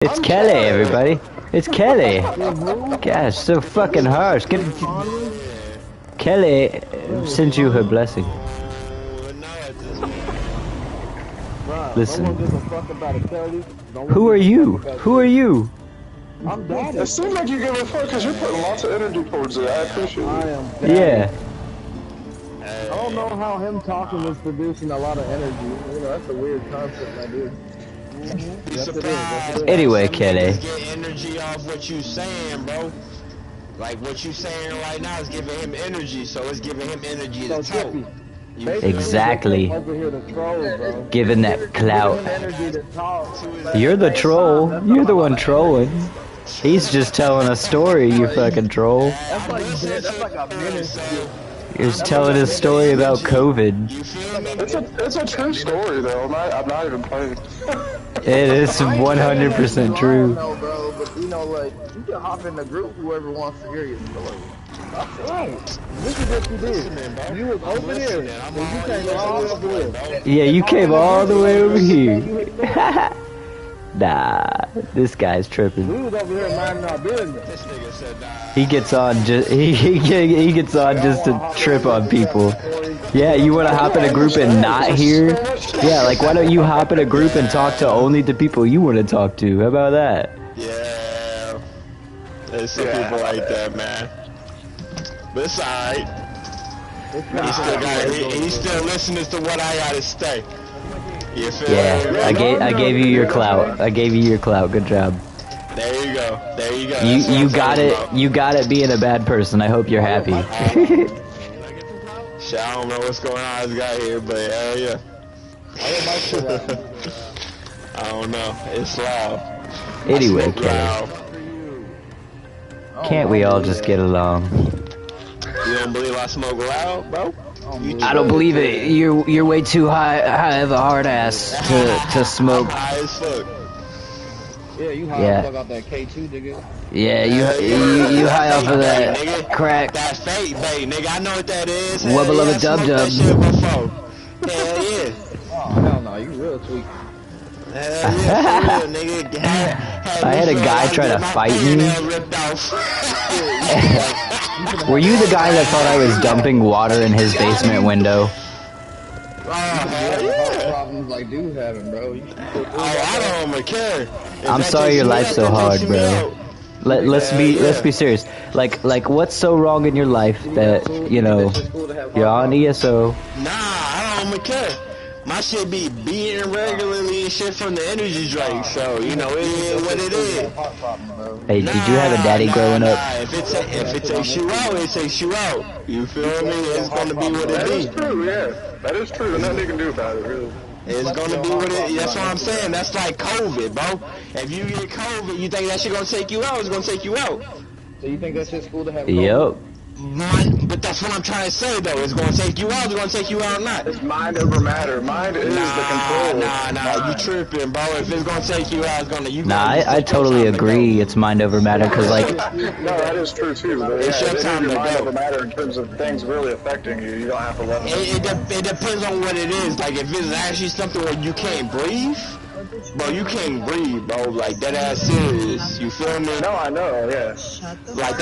It's Khellei, everybody. It's Khellei. Gosh, so fucking harsh. Khellei sent you her blessing. Listen. Who are you? Who are you? I'm dead. It seems like you give a fuck because you're putting lots of energy towards it. I appreciate it. Yeah. I don't know how him talking is producing a lot of energy. You know, that's a weird concept, my dude. Yes, it is. Anyway, Khellei. Get energy off what you saying, bro. Like what you saying right now is giving him energy, so it's giving him energy to talk. Exactly. Over here to troll, bro. Giving that clout. Energy to talk. You're the troll. You're the one trolling. He's just telling a story, you fucking troll. That's like a minute. He's telling his story about COVID. It's a true story though. I'm not even playing. It is 100% true. No, bro, but you know, like you can hop in the group. Whoever wants to hear your story. That's right. This is what you did. You was over here, and you came all the way over here. Yeah, you came all the way over here. Nah, this guy's tripping. We was over here minding our business. This nigga said, nah. He gets on just he gets on just to trip on people. Yeah, you want to hop in a group and not hear? Yeah, like why don't you hop in a group and talk to only the people you want to talk to? How about that? Yeah. There's some people like that, man. But it's alright. He still listens to what I gotta say. You feel Yeah, I gave you your clout. I gave you your clout. Good job. There you go. There you go. You got it. About. You got it. Being a bad person. I hope you're happy. Shit, I don't know what's going on this guy here, but hell yeah. I don't know. It's loud. Anyway, Khellei. Can't we all just get along? You don't believe I smoke loud, bro? I don't believe it. You're way too high of a hard ass to smoke. I'm high as fuck. Yeah, you high as fuck off that K2, nigga. Yeah, you high off of that nigga. crack. That's fake, babe, nigga. I know what that is. Wubba of a dub dub. Hell yeah. Oh hell no, you real tweak. Hell yeah, nigga. I had a guy try to fight me. Were you the guy that thought I was dumping water in his basement window? Problems like dudes having, bro. I don't even care. I'm sorry your life's so hard, bro. Let's be serious. Like what's so wrong in your life that you know you're on ESO? Nah, I don't even care. My shit be beating regularly and shit from the energy drink, so you know it is what it is. Hey, did you have a daddy growing up? If it takes you out, it takes you out. You feel me? It's gonna be what it is. That is true, yeah. That is true. There's nothing they can do about it, really. It's gonna be what it is. That's what I'm saying. That's like COVID, bro. If you get COVID, you think that shit gonna take you out? It's gonna take you out. So you think that shit's cool to have? Yep. But that's what I'm trying to say, though. It's gonna take you out. It's gonna take you out or not. It's mind over matter. Mind is the control. Nah. You tripping, bro. If it's gonna take you out, it's gonna. I totally agree. It's mind over matter, cause like. No, that is true too. But it's your time to mind go. over matter in terms of things really affecting you. You don't have to let them. It depends on what it is. Like if it's actually something where you can't breathe. Bro, you can't breathe, bro. Like that ass serious. You feel me? No, I know. Yeah. Like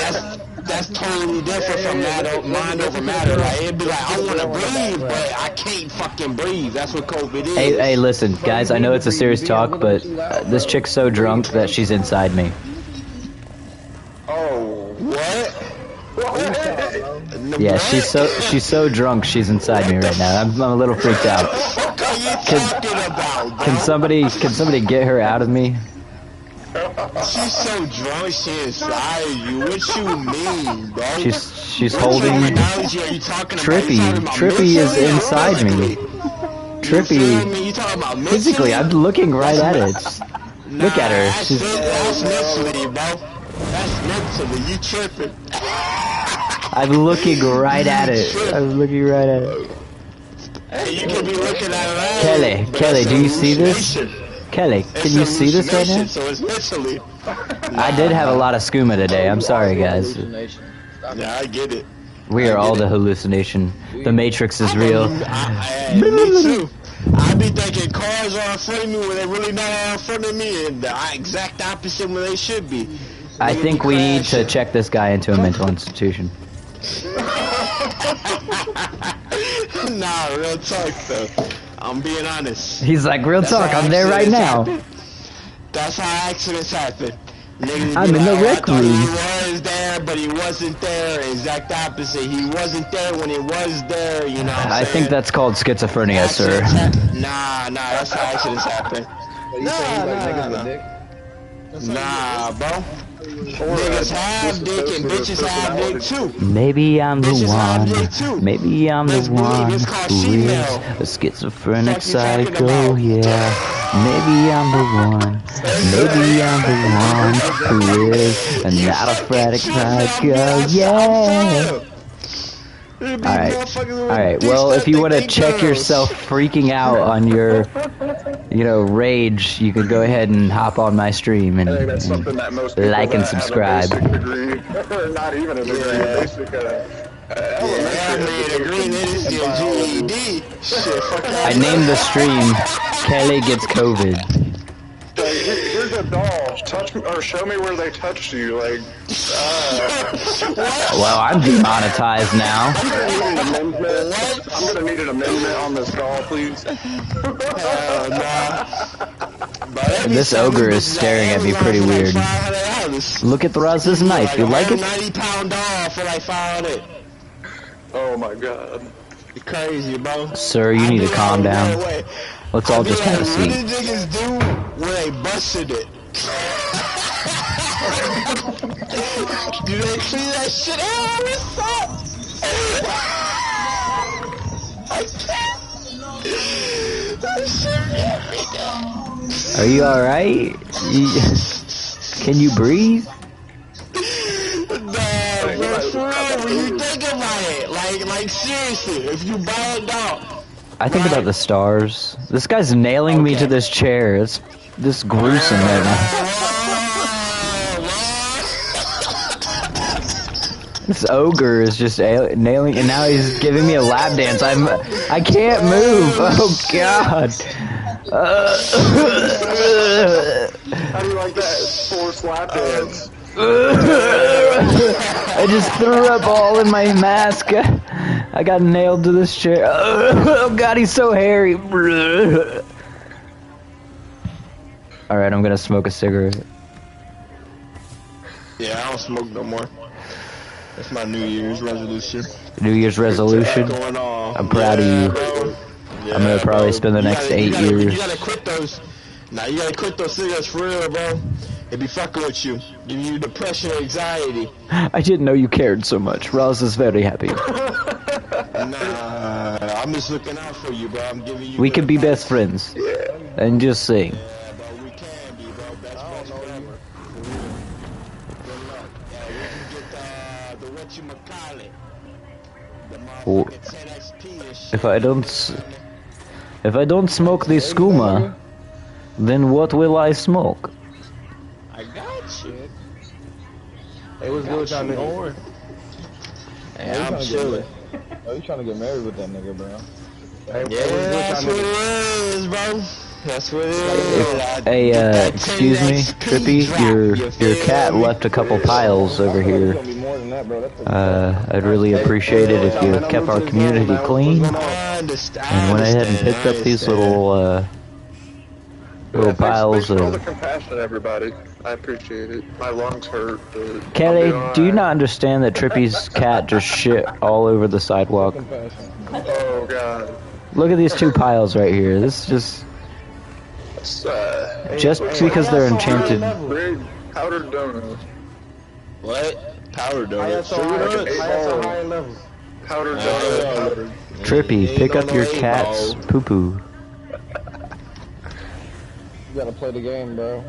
that's totally different from mind over matter. Like it'd be like I want to breathe, but I can't fucking breathe. That's what COVID is. Hey, listen, guys. I know it's a serious talk, but this chick's so drunk that she's inside me. Oh, what? Yeah, she's so drunk. She's inside me right now. I'm a little freaked out. What are you talking about, bro? Can somebody get her out of me? She's so drunk, she inside you. What you mean, bro? She's holding. Terminology are you talking about? Trippy is inside me. Trippy. You talking about Physically, I'm looking right at it. Look at her. That's mentally, bro. That's mentally. You tripping. I'm looking right at it. I'm looking right at it. Hey, you can be looking at it. Khellei, do you see this? Khellei, can you see this right now? So it's mentally. I did have a lot of skooma today. I'm sorry, guys. Yeah, I get it. We are all the hallucination. The Matrix is real. Me too. I be thinking cars are in front of me when they really not in front of me, and the exact opposite when they should be. I think we need to check this guy into a mental institution. Nah, real talk though. I'm being honest. He's like, real talk, I'm there right now. That's how accidents happen. Niggas I'm in the rec room. He was there, but he wasn't there. Exact opposite. He wasn't there when he was there. You know what I'm I saying? think that's called schizophrenia, sir. Nah, that's how accidents happen. Nah, bro. Niggas have dick and bitches have dick too. Maybe I'm the one. Maybe I'm the one It's who called is female. a schizophrenic What you talking psycho, about? yeah. Maybe I'm the one. Maybe I'm the one who is a not a phrenic psycho, yeah. Alright, well, if you want to check yourself freaking out on your, you know, rage, you could go ahead and hop on my stream and, like and subscribe. Not even a degree, basic, I named the stream, Khellei Gets COVID. Here's a doll. Touch me, or show me where they touched you. Like, Well, I'm demonetized now. I'm gonna need an amendment on this doll, please. This ogre is staring at me pretty weird. Look at the Raz's knife. You like it? 90-pound doll for like 500. Oh my god. You crazy, bro. Sir, you need to calm down. Let's all just have a What seat. did niggas do when they busted it? Do they clean that shit out? What's up? I can't. That shit every day. Are you alright? Can you breathe? Nah, bro, for real, when you think about it, like seriously, if you buy it down. I think about the stars. This guy's nailing me to this chair. It's this gruesome right now. This ogre is just nailing, and now he's giving me a lap dance. I can't move. Oh god. How do you like that? Forced lap dance. I just threw up all in my mask. I got nailed to this chair. Oh god, he's so hairy. Alright, I'm gonna smoke a cigarette. Yeah, I don't smoke no more. That's my New Year's resolution. New Year's resolution? Going on. I'm proud of you. Yeah, I'm gonna probably spend the next 8 years. You gotta quit those. Nah, you gotta quit those cigarettes for real, bro. It be fucking with you. Giving you depression and anxiety. I didn't know you cared so much. Roz is very happy. Nah, I'm just looking out for you, bro. I'm giving you. We could be best friends. And just sing. Yeah, bro, we can be, bro. Best friends forever. Good luck. Yeah, we can get the whatchamacallit. The motherfucking 10XP and shit. If I don't smoke the skooma, then what will I smoke? I got you. Hey, what's good with y'all niggas? Hey, I'm chilling. Oh, you trying to get married with that nigga, bro? Hey, Yeah, that's what it is, bro. That's what it is. Hey, excuse me, Trippy, your cat left a couple piles over here. I'd really appreciate it if you kept our community clean and went ahead and picked up these little piles Thanks for all the of... compassion, everybody. I appreciate it. My lungs hurt. Khellei, do you not understand that Trippy's cat just shit all over the sidewalk? Oh god. Look at these two piles right here. This is just because they're enchanted. Big powdered donuts. What? Powder donuts. Powdered donuts. Trippy, pick up your cat's poo-poo. You gotta play the game, bro.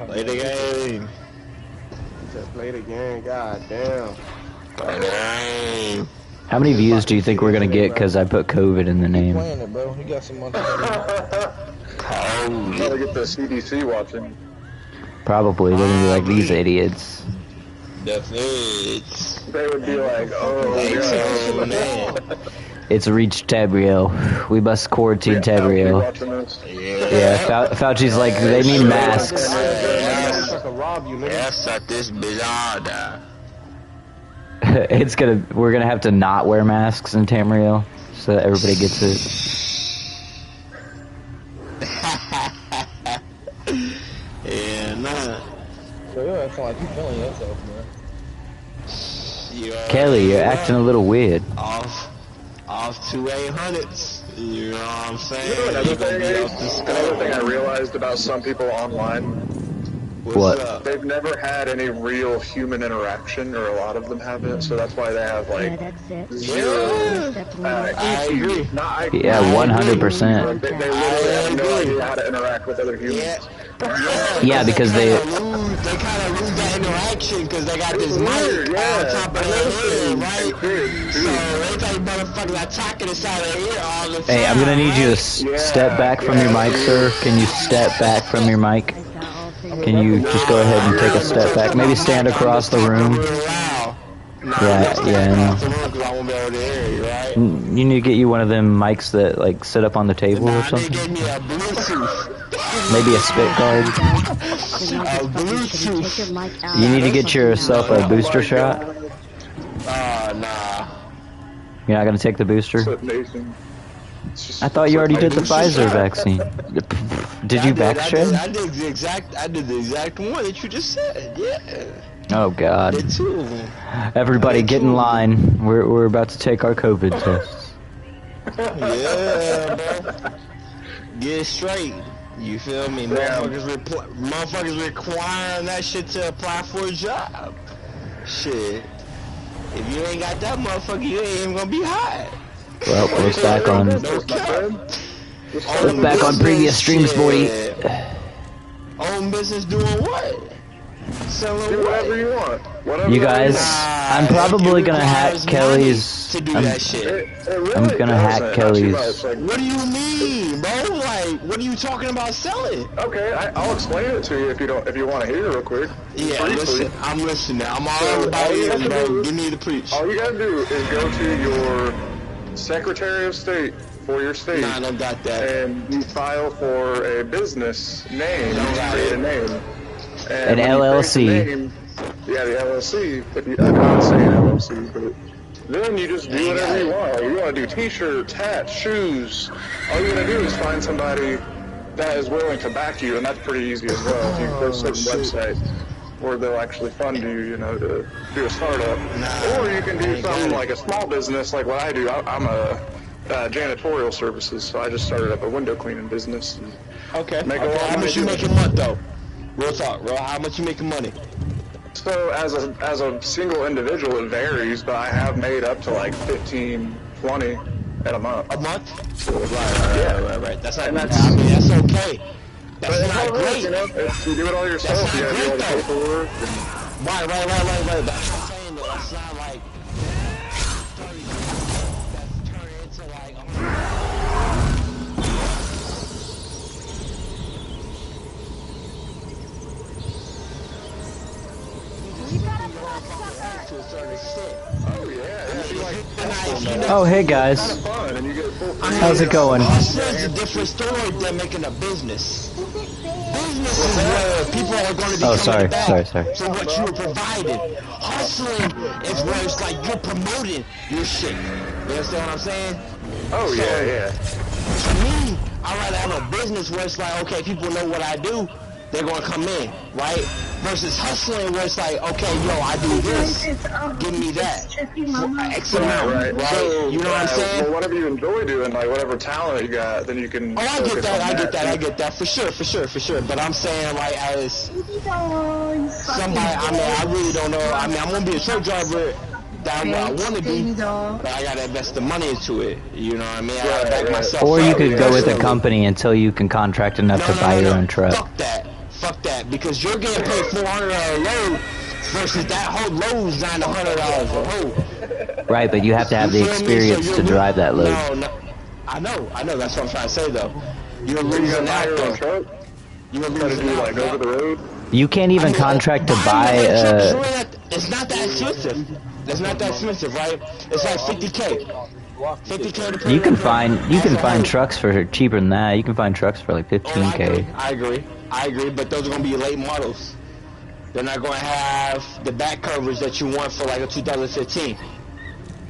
Play the game. Just play the game, god damn. Play the game. How many views do you think we're gonna get because I put COVID in the name? Playing it, bro. You got some money. Gotta get the CDC watching. Probably. They're gonna be like, these idiots. The feds. They would be like, oh god. It's reached Tabriel. We must quarantine Tabriel. Yeah, Fauci's like, they need masks. Yeah, suck this bitch all down. We're gonna have to not wear masks in Tamriel so that everybody gets it. Yeah, nah. So you acting like you feeling yourself, man. Khellei, you're acting a little weird. Off 2 800s. You know what I'm saying? You know another thing I realized about some people online? What? They've never had any real human interaction, or a lot of them haven't, so that's why they have like zero I agree. Yeah, 100%. They literally have no idea how to interact with other humans. Yeah, because they kind of lose that interaction because they got this mic on top of their head, right? So every time motherfuckers are talking inside their ear all the time. Hey, I'm gonna need you to step back from your mic, sir. Can you step back from your mic? Can you just go ahead and take a step back? Maybe stand across the room. Yeah, I know. You need to get you one of them mics that like sit up on the table or something. They gave me a Bluetooth. Maybe a spit guard. Bluetooth. You need to get yourself a booster shot. Nah. You're not gonna take the booster? I thought you already did the Pfizer vaccine. Did you backstream? I did the exact one that you just said. Yeah. Oh God. Did two of them. Everybody get in line. We're about to take our COVID tests. Yeah, bro. Get it straight. You feel me? Motherfuckers requiring that shit to apply for a job. Shit. If you ain't got that motherfucker, you ain't even gonna be hired. Well, look back on previous streams, boy. Own business doing what? Selling Do whatever you want. You guys, I'm probably gonna hack Kelly's. To do that shit. I'm gonna hack Kelly's. What do you mean, bro? Like, what are you talking about selling? Okay, I'll explain it to you if you want to hear it real quick. Yeah, listen, I'm listening. I'm all about it, bro. Give me the preach. All you gotta do is go to your Secretary of State for your state. Nah, I don't got that. And you file for a business name. Create a name. An LLC. The LLC. I'm not saying LLC, but then you just do whatever you want. You want to do T-shirts, hats, shoes. All you gotta do is find somebody that is willing to back you, and that's pretty easy as well. If you go to certain websites where they'll actually fund you, to do a startup. Or you can do something like a small business, like what I do. I'm a janitorial services, so I just started up a window cleaning business. Okay. How much you make a month though? Real talk, bro. How much you making money? So as a single individual, it varies, but I have made up to like 15, 20 at a month. A month? Right. That's not. That's okay. That's not great. If you do it all yourself, you gotta do all the paperwork. Right. That's what I'm saying though. That's not like 30. That's turning into like. Oh, hey guys. How's it going? Hustling is a different story than making a business. Business is where people are going to be coming back for what you were providing. Hustling is where it's like you're promoting your shit. You understand what I'm saying? Oh, yeah. To me, I'd rather have a business where it's like, okay, people know what I do, they're going to come in, right? Versus hustling where it's like, okay, yo, I do this, give me that, for X amount, right? So, you know what I'm saying? Well, whatever you enjoy doing, like whatever talent you got, then you can. Oh, I get that, for sure. But I'm saying, like, as somebody, I really don't know. I'm gonna be a truck driver. That's what I want to be, but I gotta invest the money into it. You know what I mean? I gotta back myself Or you up. could go with a company until you can contract enough to buy your own truck. Fuck that, because you're getting paid $400 a load versus that whole load's $900 a load. Right, but you have to have the experience to drive that load. No, I know. That's what I'm trying to say though. You're losing that though. You're losing like over the road. You can't even contract to buy It's not that expensive. It's not that expensive, right? It's like $50K. 50K to put You it can in find trucks for cheaper than that. You can find trucks for like 15K. I agree, but those are gonna be late models. They're not gonna have the back coverage that you want for like a 2015.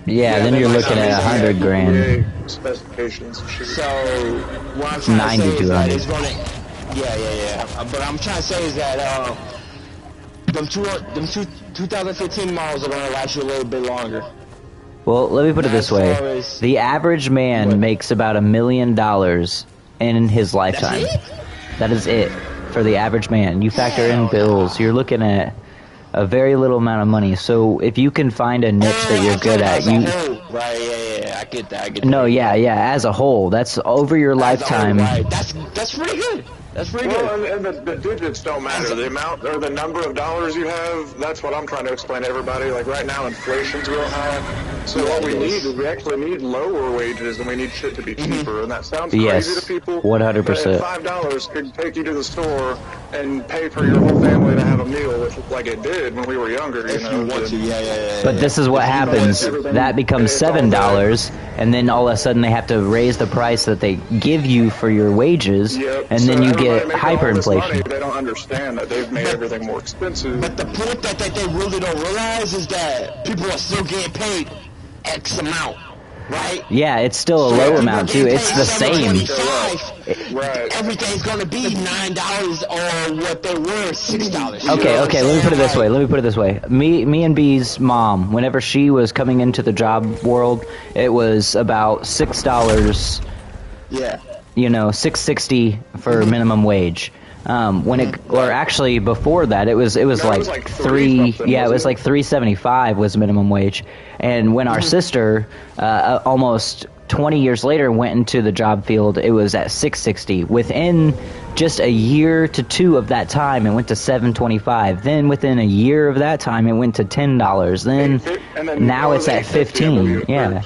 Yeah, then you're looking at 100 grand. Specifications. So what I'm trying to 90 say to is that 100. it's gonna, yeah. But I'm trying to say is that them 2015 models are gonna last you a little bit longer. Well, let me put it this way: as- the average man makes about $1 million in his lifetime. That is it for the average man. You factor in bills, you're looking at a very little amount of money. So if you can find a niche that you're good at, you right, yeah, I get that. no, yeah, as a whole, that's over your lifetime. Right. That's pretty good. That's pretty good. Well, and the digits don't matter. The amount or the number of dollars you have, that's what I'm trying to explain to everybody. Like right now, inflation's real high. So what we need is we actually need lower wages and we need shit to be cheaper. And that sounds crazy to people. 100%. $5 could take you to the store and pay for your whole family to have a meal, which like it did when we were younger. You know, But this is what happens. That becomes $7, and then all of a sudden they have to raise the price that they give you for your wages, and then you get hyperinflation. They don't understand that they've made everything more expensive. But the point that they really don't realize is that people are still getting paid X amount, right? Yeah, it's still a low amount too. It's the same. Right. Everything's gonna be $9 or what they were $6. Okay, let me put it this way. Me and B's mom, whenever she was coming into the job world, it was about $6. Yeah. You know, $6.60 for minimum wage. Or actually before that, it was like $3.75 was minimum wage. And when our sister, almost 20 years later, went into the job field, it was at $6.60. Within just a year to two of that time, it went to $7.25. Then within a year of that time, it went to $10. Then now it's at $15. Yeah.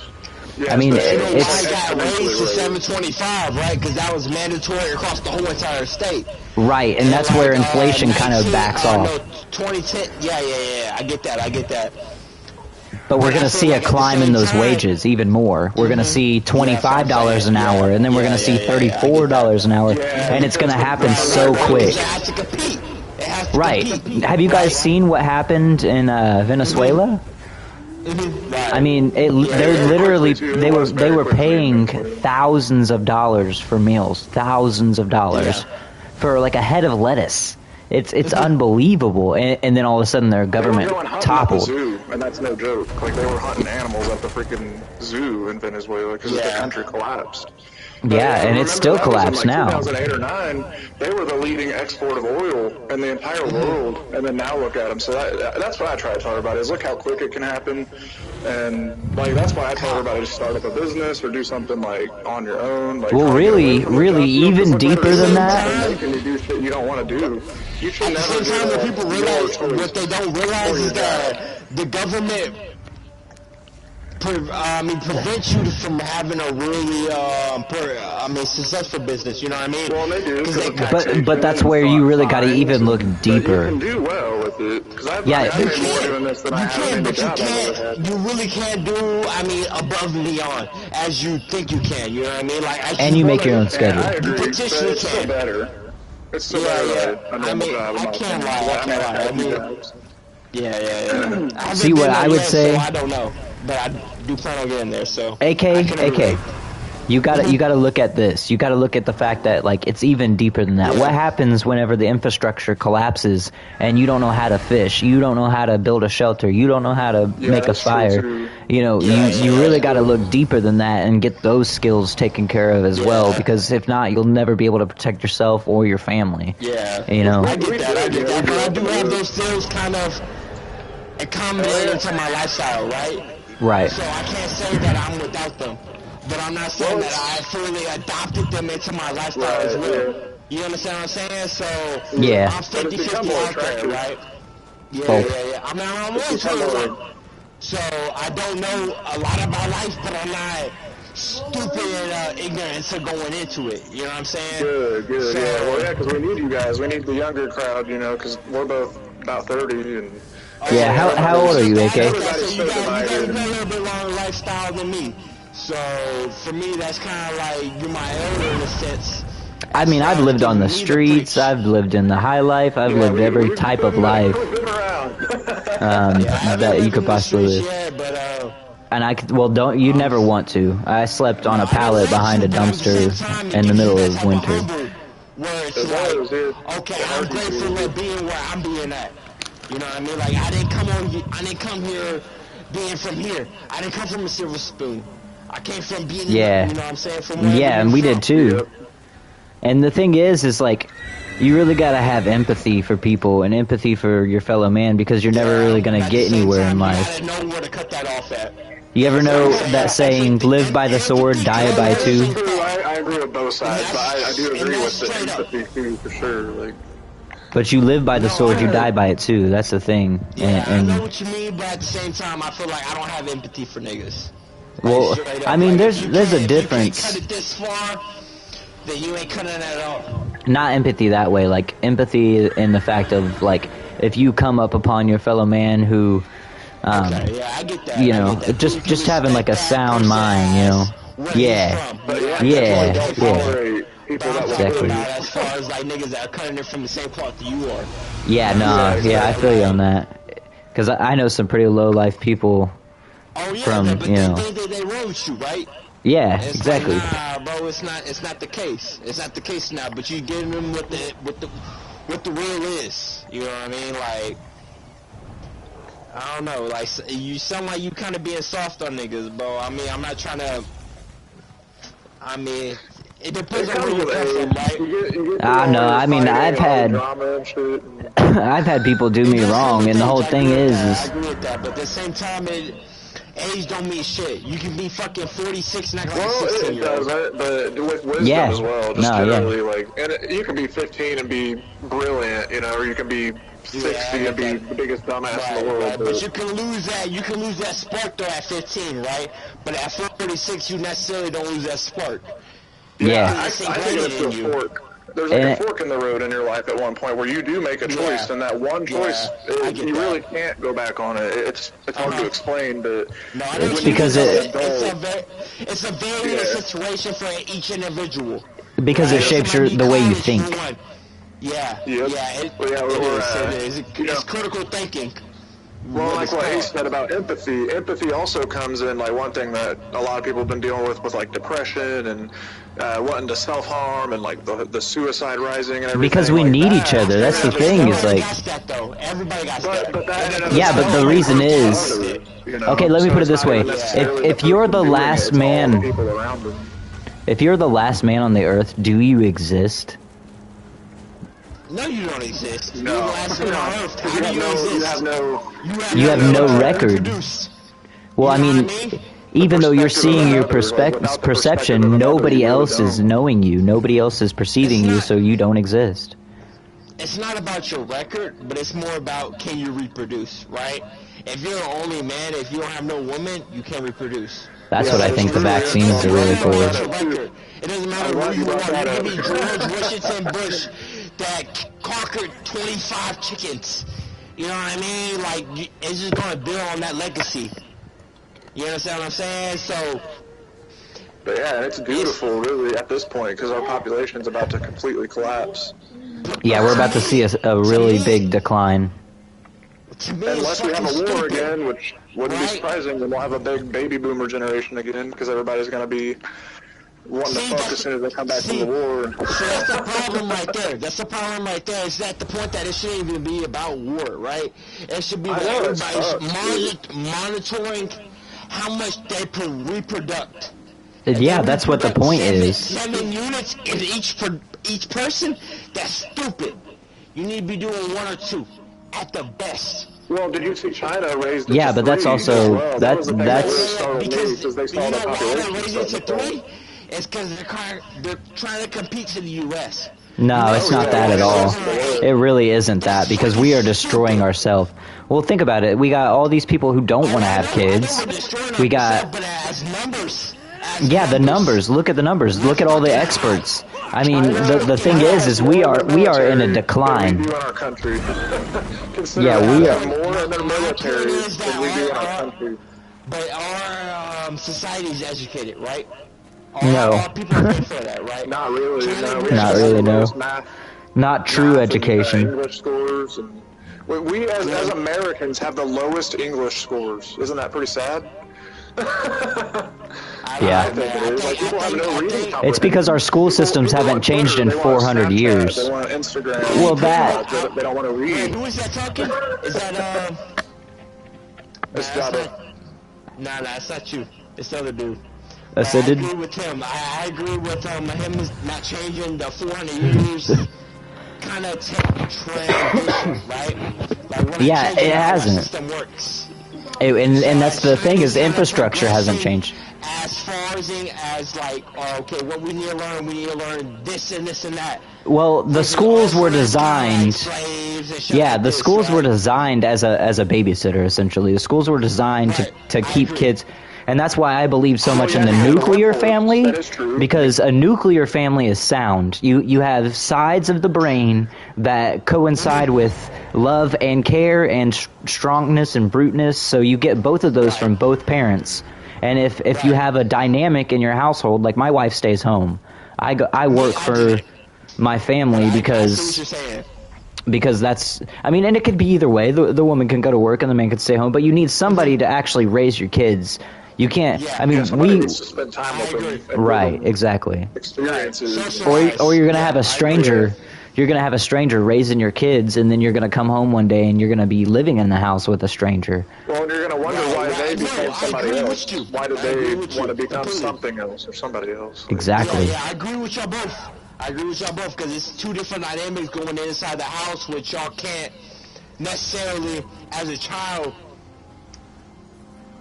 I mean, it's got raised to $7.25, right? Because that was mandatory across the whole entire state. Right, and that's where inflation kind of backs off. 2010, yeah. I get that. But we're going to see a climb in those wages even more. We're going to see $25 an hour, and then we're going to see $34 an hour, and it's going to happen so quick. Right. Have you guys seen what happened in Venezuela? I mean, they were paying thousands of dollars for meals, thousands of dollars for like a head of lettuce. It's unbelievable, and then all of a sudden their government toppled. At the zoo, and that's no joke. Like they were hunting animals at the freaking zoo in Venezuela because the country collapsed. Yeah, and it's still collapsed now. 2008 or 9, they were the leading export of oil in the entire world, and then now look at them. So that's what I try to tell everybody is look how quick it can happen, and like that's why I tell everybody to start up a business or do something like on your own. Like, well, really, even deeper than that. Making you do shit you don't want to do. You should At never the same time, what people realize, what they don't realize is that the government prevent you from having a really, successful business. You know what I mean? Well, they do. But that's where you really got to even look deeper. You can do well with it. Because I've Yeah, made more doing this than I have in the job I've ever had. You really can't do, above and beyond as you think you can. You know what I mean? Like, and you make your own schedule. I agree, but it's still better. It's still better. I can't lie. See what I would say? So I don't know, but I do plan on getting there. So AK. You gotta look at this. You gotta look at the fact that like it's even deeper than that. What happens whenever the infrastructure collapses and you don't know how to fish, you don't know how to build a shelter, you don't know how to make a fire. You know, you really gotta look deeper than that and get those skills taken care of as well, because if not, you'll never be able to protect yourself or your family. Yeah. You know. I get that. But I do have those skills kind of accommodated into my lifestyle, right? Right. So I can't say that I'm without them. But I'm not saying that I fully adopted them into my lifestyle as well. You understand what I'm saying? So I'm 50-50 out there, right? Yeah. I mean, I'm on 21. So I don't know a lot about life, but I'm not stupid and ignorant to going into it. You know what I'm saying? Good. So, because we need you guys. We need the younger crowd, you know, because we're both about 30 and... Yeah, how old are you, AK? So you got a little bit longer lifestyle than me. So for me, that's kind of like you're my elder in a sense. I mean, I've lived on the streets, I've lived in the high life, I've lived every type of life that you could possibly live. Yeah, but And I could, well, don't, you never want to. I slept on a pallet behind a dumpster in the middle of winter. Where it's like, okay, I'm grateful for being where I'm being at. You know what I mean? Like, I didn't come here being from here. I didn't come from a silver spoon. I came from being, Yeah. you know what I'm saying? From Yeah, and we did too. And the thing is like, you really gotta have empathy for people and empathy for your fellow man because you're never really gonna get anywhere in life. You gotta know where to cut that off at. You ever know that saying, live by the sword, die by two? I agree with both sides, but I do agree with the empathy too, for sure. Like, But you live by the sword, you die by it too. That's the thing. Yeah, And I know what you mean, but at the same time, I feel like I don't have empathy for niggas. well, I mean, there's a difference. If you can't cut it this far, then you ain't cutting it at all. Not empathy that way. Like empathy in the fact of like, if you come up upon your fellow man who, Okay, yeah, I get that. you know, just having like a sound mind, you know. Yeah, yeah. Exactly. As far as like niggas that are cutting it from the same cloth that you are. Yeah, no, yeah, I feel you on that. Because I know some pretty low life people. Oh yeah, From, but you know. they roll with you, right? Yeah, It's exactly. Like, nah, bro, it's not the case. It's not the case now. But you getting them what the real is. You know what I mean? Like, I don't know. Like, you sound like you kind of being soft on niggas, bro. I mean, I'm not trying to. I mean, it depends on where you come from, right? I know. I mean, I've had I've had people do me wrong, and the whole thing I is agree with that, but at the same time, age don't mean shit. You can be fucking 46 and act like a well, 16 it year old. does, but with wisdom Yeah. as well. Just No, yeah. generally, like, and you can be 15 and be brilliant, you know, or you can be 60 and be the biggest dumbass in the world. Right. But you can lose that. You can lose that spark though at 15, right? But at 46, you necessarily don't lose that spark. yeah. I think it's a fork. There's like a fork in the road in your life at one point where you do make a choice, and that one choice, you really can't go back on it. It's hard to explain, but No, I It's because it's a variant situation for each individual. because it shapes the way you think. Yeah, Yep. yeah, Well, it's critical thinking. well, like what Ace said about empathy, empathy also comes in like one thing that a lot of people have been dealing with like depression and wanting to self-harm and like the suicide rising and everything. Because we like need that. each other. That's the thing. Is like, Everybody got But that yeah, but the reason is, you know, okay, let me so put it it's this not way: even necessarily if the you're person the doing it, last it's all the man, people around them. if you're the last man on the earth, do you exist? No, you don't exist. No. You're the last one on earth. How do you exist? You have no record. Well, I mean, even though you're seeing your perception, nobody else is knowing you. Nobody else is perceiving you, so you don't exist. It's not about your record, but it's more about can you reproduce, right? If you're the only man, if you don't have no woman, you can't reproduce. That's what I think the vaccines are really for. It doesn't matter who you are. You can be George Washington Bush that conquered 25 chickens. You know what I mean? Like, it's just going to build on that legacy. You understand what I'm saying? So, But yeah, it's beautiful, really, at this point, because our population's about to completely collapse. Yeah, we're about to see a really big decline. to me, Unless we have a war again, which wouldn't be Right. surprising, then we'll have a big baby boomer generation again, because everybody's going to be wanting to fuck as soon as they come back from the war. So that's the problem right there. That's the problem right there. Is at the point that it shouldn't even be about war, right? It should be I that know, it everybody's sucks, monitoring how much they reproduct. Yeah, that's what the point is. 7 units in each person. That's stupid. You need to be doing 1 or 2 at the best. Well, did you see China raised it Yeah, to but that's 3 also- as well? That was the thing that's- really startled me, because they saw you the know why population they're raising it to starting to fall. 3? It's because they're trying to compete to the U.S. No, it's not that at all. It really isn't that, because we are destroying ourselves. Well, think about it. We got all these people who don't want to have kids. We got, But as numbers. yeah, the numbers. Look at the numbers. Look at all the experts. I mean, the thing is we are in a decline. We do in our country. Yeah, we are. More in their military than we do in our country. but our society is educated, right? No. All people pay for that, right? Not really. No, we Not actually really, have the no. lowest math. Not true math and, education. English scores, and we as Americans have the lowest English scores. Isn't that pretty sad? Yeah. I think it is. Like, people have no reading It's because our school systems People haven't want changed in Twitter, they want 400 Snapchat, years. They want Instagram. Well, that- They don't want to Wait, read. who is that talking? Is that It's Nah, Jabba. Nah, it's not you. It's the other dude. I said, I did agree with him. I agree with him not changing the 400 years kind of transition, right? Like when Yeah, I change it how our hasn't. system works. and that's the thing is the infrastructure hasn't changed. As far as like, oh, okay, what we need to learn this and this and that. Well, the schools were designed. Yeah, the schools were designed as a babysitter essentially. The schools were designed to keep kids. And that's why I believe so much in the nuclear family, That is true. because a nuclear family is sound. You have sides of the brain that coincide with love and care and strongness and bruteness, so you get both of those from both parents. And if you have a dynamic in your household, like my wife stays home, I work for my family because that's, I mean, and it could be either way. The woman can go to work and the man can stay home, but you need somebody to actually raise your kids. You can't. I mean, Somebody we. needs to spend time with them and Right. give them Exactly. experiences. Or you're gonna have a stranger. You're gonna have a stranger raising your kids, and then you're gonna come home one day and you're gonna be living in the house with a stranger. Well, and you're going to wonder why they became somebody agree else. with you. Why did I they agree with you want to become completely. something else or somebody else? Exactly. Yeah, I agree with y'all both. Because it's two different dynamics going inside the house, which y'all can't necessarily, as a child,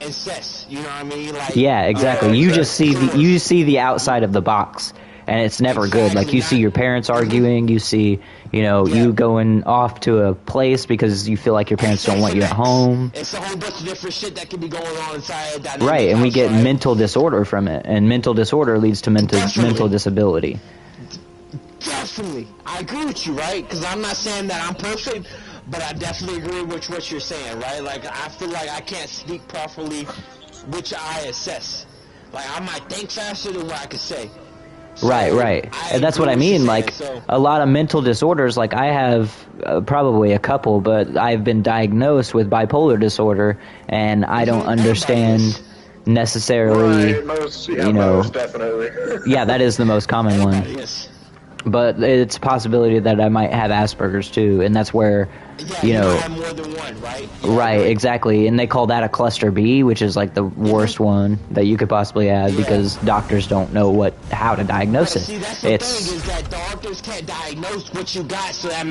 assess. You know what I mean? Like, Yeah, exactly. You just see the outside of the box, and it's never good. Like you see your parents arguing. You see, you going off to a place because you feel like your parents don't want you at home. It's a whole bunch of different shit that can be going on inside that. Right, and we get right? mental disorder from it, and mental disorder leads to mental disability. Definitely. I agree with you, right? Because I'm not saying that I'm perfect, but I definitely agree with what you're saying, right? Like, I feel like I can't speak properly, which I assess. Like, I might think faster than what I could say. So, Right. And that's what I mean. Like, a lot of mental disorders, like I have probably a couple, but I've been diagnosed with bipolar disorder, and I don't understand necessarily, Right, most definitely. Yeah, that is the most common one. Yes. But it's a possibility that I might have Asperger's too, and that's where, You have more than one, right? Right, exactly, and they call that a cluster B, which is like the worst one that you could possibly have because doctors don't know how to diagnose it. See, that's the thing is that doctors can't diagnose what you got, so that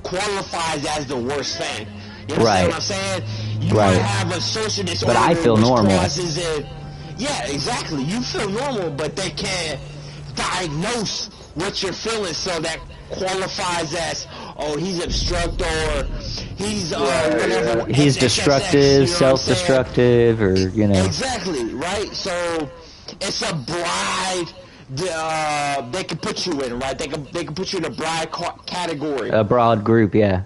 qualifies as the worst thing. You understand what I'm saying? You might have a social disorder, But I feel which normal. causes it. Yeah, exactly. You feel normal, but they can't diagnose what you're feeling, so that qualifies as, oh, he's obstruct, or he's whatever. He's destructive, self-destructive, or Exactly, right? So it's a broad. They can put you in, right? They can put you in a broad category. a broad group, yeah.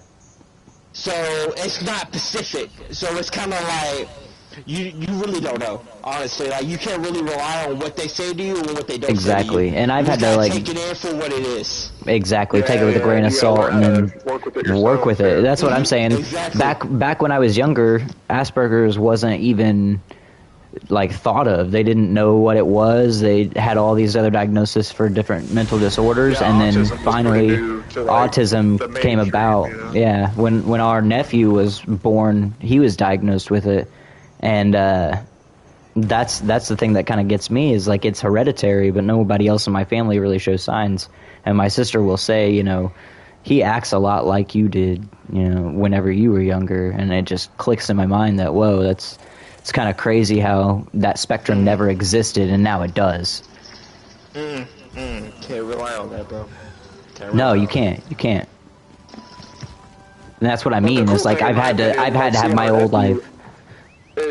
So it's not specific. So it's kind of like you really don't know, honestly. Like, you can't really rely on what they say to you or what they don't Exactly. say to you. And I've You had to gotta like take it in for what it is. exactly take it with a grain of you salt gotta and then work with it. That's what I'm saying. Exactly. Back when I was younger, Asperger's wasn't even like thought of. They didn't know what it was. They had all these other diagnoses for different mental disorders, and then autism was finally pretty new to, like, the autism came mainstream, about. Yeah, when our nephew was born, he was diagnosed with it, and that's the thing that kind of gets me is like it's hereditary, but nobody else in my family really shows signs. And my sister will say, he acts a lot like you did, whenever you were younger, and it just clicks in my mind that it's kind of crazy how that spectrum never existed and now it does. Can't rely on that, bro. No, you can't. You can't. And that's what I mean. It's like I've had to have my old life.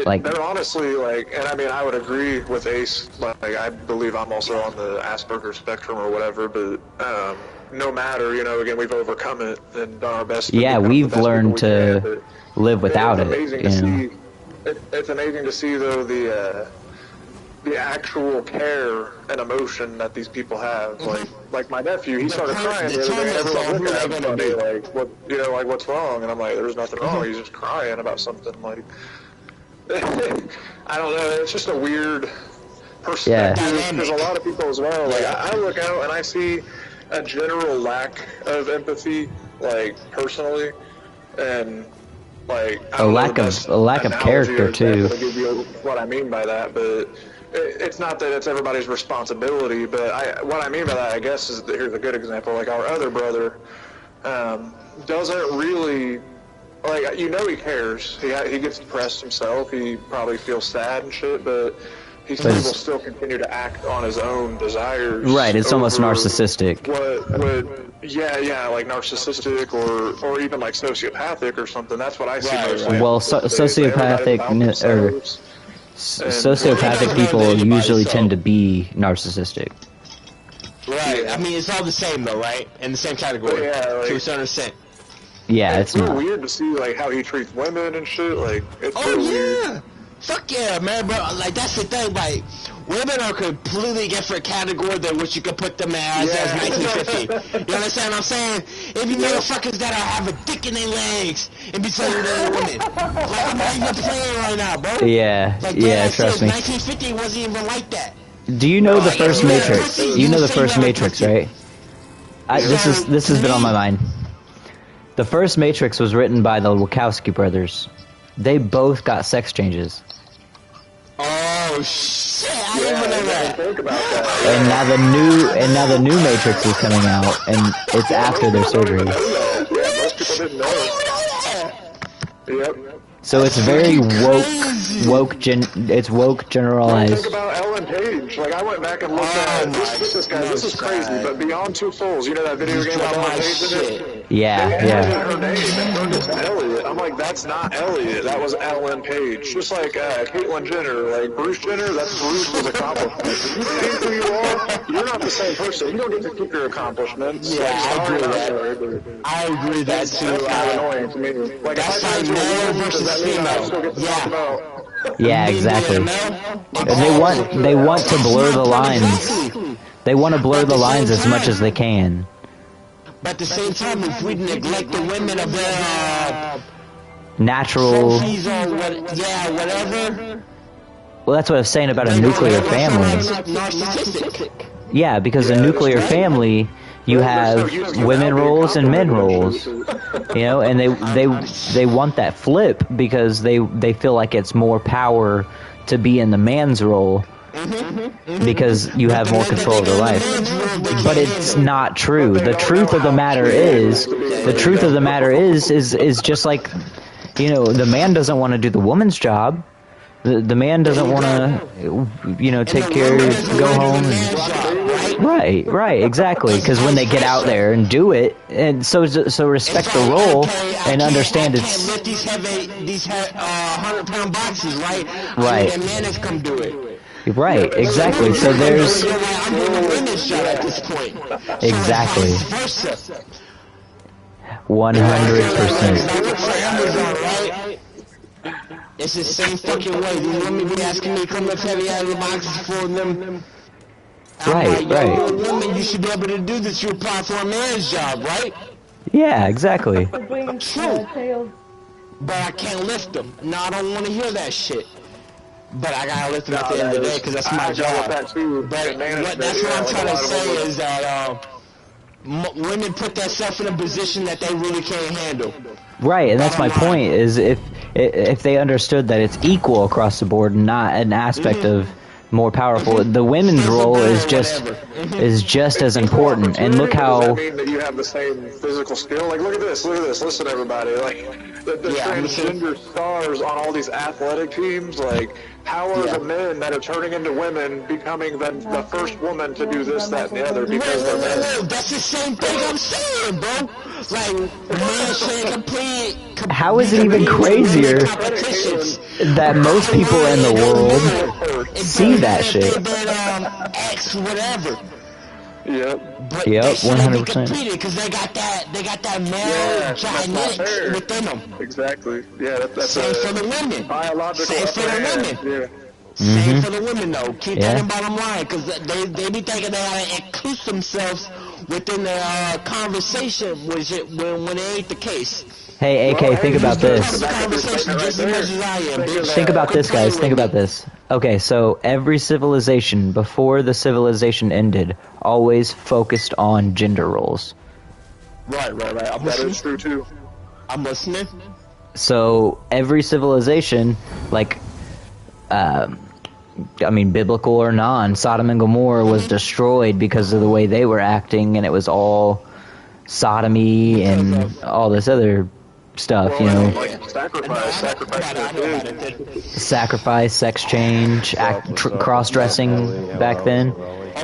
Like, they're honestly like, and I mean, I would agree with Ace. Like, I believe I'm also on the Asperger spectrum or whatever, but no matter, again, we've overcome it and done our best. Yeah, become the we've best learned people we can, to live without it's it. amazing to see. it's amazing to see though the actual care and emotion that these people have. Like my nephew, he started crying the other day. Everyone looked at him funny, like, what, you know, like, what's wrong? And I'm like, there's nothing wrong. He's just crying about something. Like, I don't know. It's just a weird perspective. There's a lot of people as well. Like, I look out and I see a general lack of empathy, like, personally, and like a lack of character too. To give you what I mean by that, but it's not that it's everybody's responsibility. But what I mean by that, I guess, is here's a good example. Like our other brother doesn't really, like, you know, he cares. He gets depressed himself. He probably feels sad and shit, but he will still continue to act on his own desires. Right, it's almost narcissistic. Yeah, like narcissistic or even like sociopathic or something. That's what I see mostly. Well, sociopathic people usually tend to be narcissistic. Right. I mean, it's all the same though, right? In the same category. Yeah, to a certain extent. Yeah, it's not weird to see like how he treats women and shit. Like, it's weird. Fuck yeah, man, bro. Like, that's the thing, like, women are a completely different category than what you could put them as 1950. You understand what I'm saying? If you motherfuckers that have a dick in their legs and be telling they're women. Like, I'm not even playing right now, bro. Yeah, like, trust me. 1950 wasn't even like that. Do you know the first Matrix? You know the first Matrix, right? This has been on my mind. The first Matrix was written by the Wachowski brothers. They both got sex changes. Oh shit! I didn't know that. Think about that. And now the new Matrix is coming out, and it's after their surgery. Yeah, most people didn't know. Yep. So it's very it's woke generalized. Think about Ellen Page. Like, I went back and looked at this guy. This is crazy, but Beyond Two Souls, you know that video game with Ellen Page in it? Yeah. Her name and it's Elliot. I'm like, that's not Elliot. That was Ellen Page. Just like Caitlyn Jenner, like Bruce Jenner. That's Bruce's accomplishment. If you think who you are, you're not the same person. You don't get to keep your accomplishments. Yeah, I agree with that. I agree with that too. That's kind of annoying to me. Like, that's like male versus female. Yeah, exactly. And they want to blur the lines. They want to blur the lines as much as they can. But at the same time, if we neglect the women of their natural, whatever. Well, that's what I was saying about a nuclear family. Yeah, because a nuclear family, you have women roles and men roles, you know, and they want that flip because they feel like it's more power to be in the man's role because you have more control of their life. But it's not true. The truth of the matter is just like, you know, the man doesn't want to do the woman's job. The man doesn't want to, you know, take care, go home. Right, exactly. Because when they get out there and do it, and so respect the role and understand it's. Lift these 100-pound boxes, right? Right. And man has come do it. Right, exactly. So there's. I'm doing a women's job at this point. Exactly. 100%. It's the same fucking way. These women be asking me to come lift heavy out of the boxes for them. Right. You're a woman, you should be able to do this. You apply for a man's job, right? Yeah, exactly. True. But I can't lift them. No, I don't want to hear that shit. But I gotta lift them at the end of the day because that's my job. That's what I'm trying to say is that women put themselves in a position that they really can't handle. Right, and that's my point. Is if they understood that it's equal across the board, not an aspect of more powerful. The women's role is just as important. And look how. Does that mean that you have the same physical skill? Like, look at this. Listen, everybody. Like, the transgender stars on all these athletic teams. Like, how are the men that are turning into women becoming the first woman to do this, that, and the other because they're men? That's the same thing I'm saying, bro. Like, man shouldn't complete. How is it even crazier that most people in the world see that shit? X whatever. Yep. But Yep, they shouldn't be 100%. competed because they got that male That's not genetics fair. within them. Exactly. Yeah, that's Same a for the women. biological Same for upper the hand. women. Yeah. Same for the women, though. Keep Yeah. that in bottom line, because they be thinking they gotta include themselves within their conversation, which when it ain't the case. Hey, AK, Well, think hey, about you're Part of this. the back up your conversation statement just right as there. much as I am, bitch. Think about this, Quit playing guys. Think with about me. this. Okay, so every civilization before the civilization ended always focused on gender roles. Right. I'm That is listening. true too. I'm listening. So every civilization, like, I mean, biblical or non, Sodom and Gomorrah was destroyed because of the way they were acting, and it was all sodomy and all this other stuff, you Well, know, like sacrificing their kids. sacrifice, sex change, cross-dressing back then.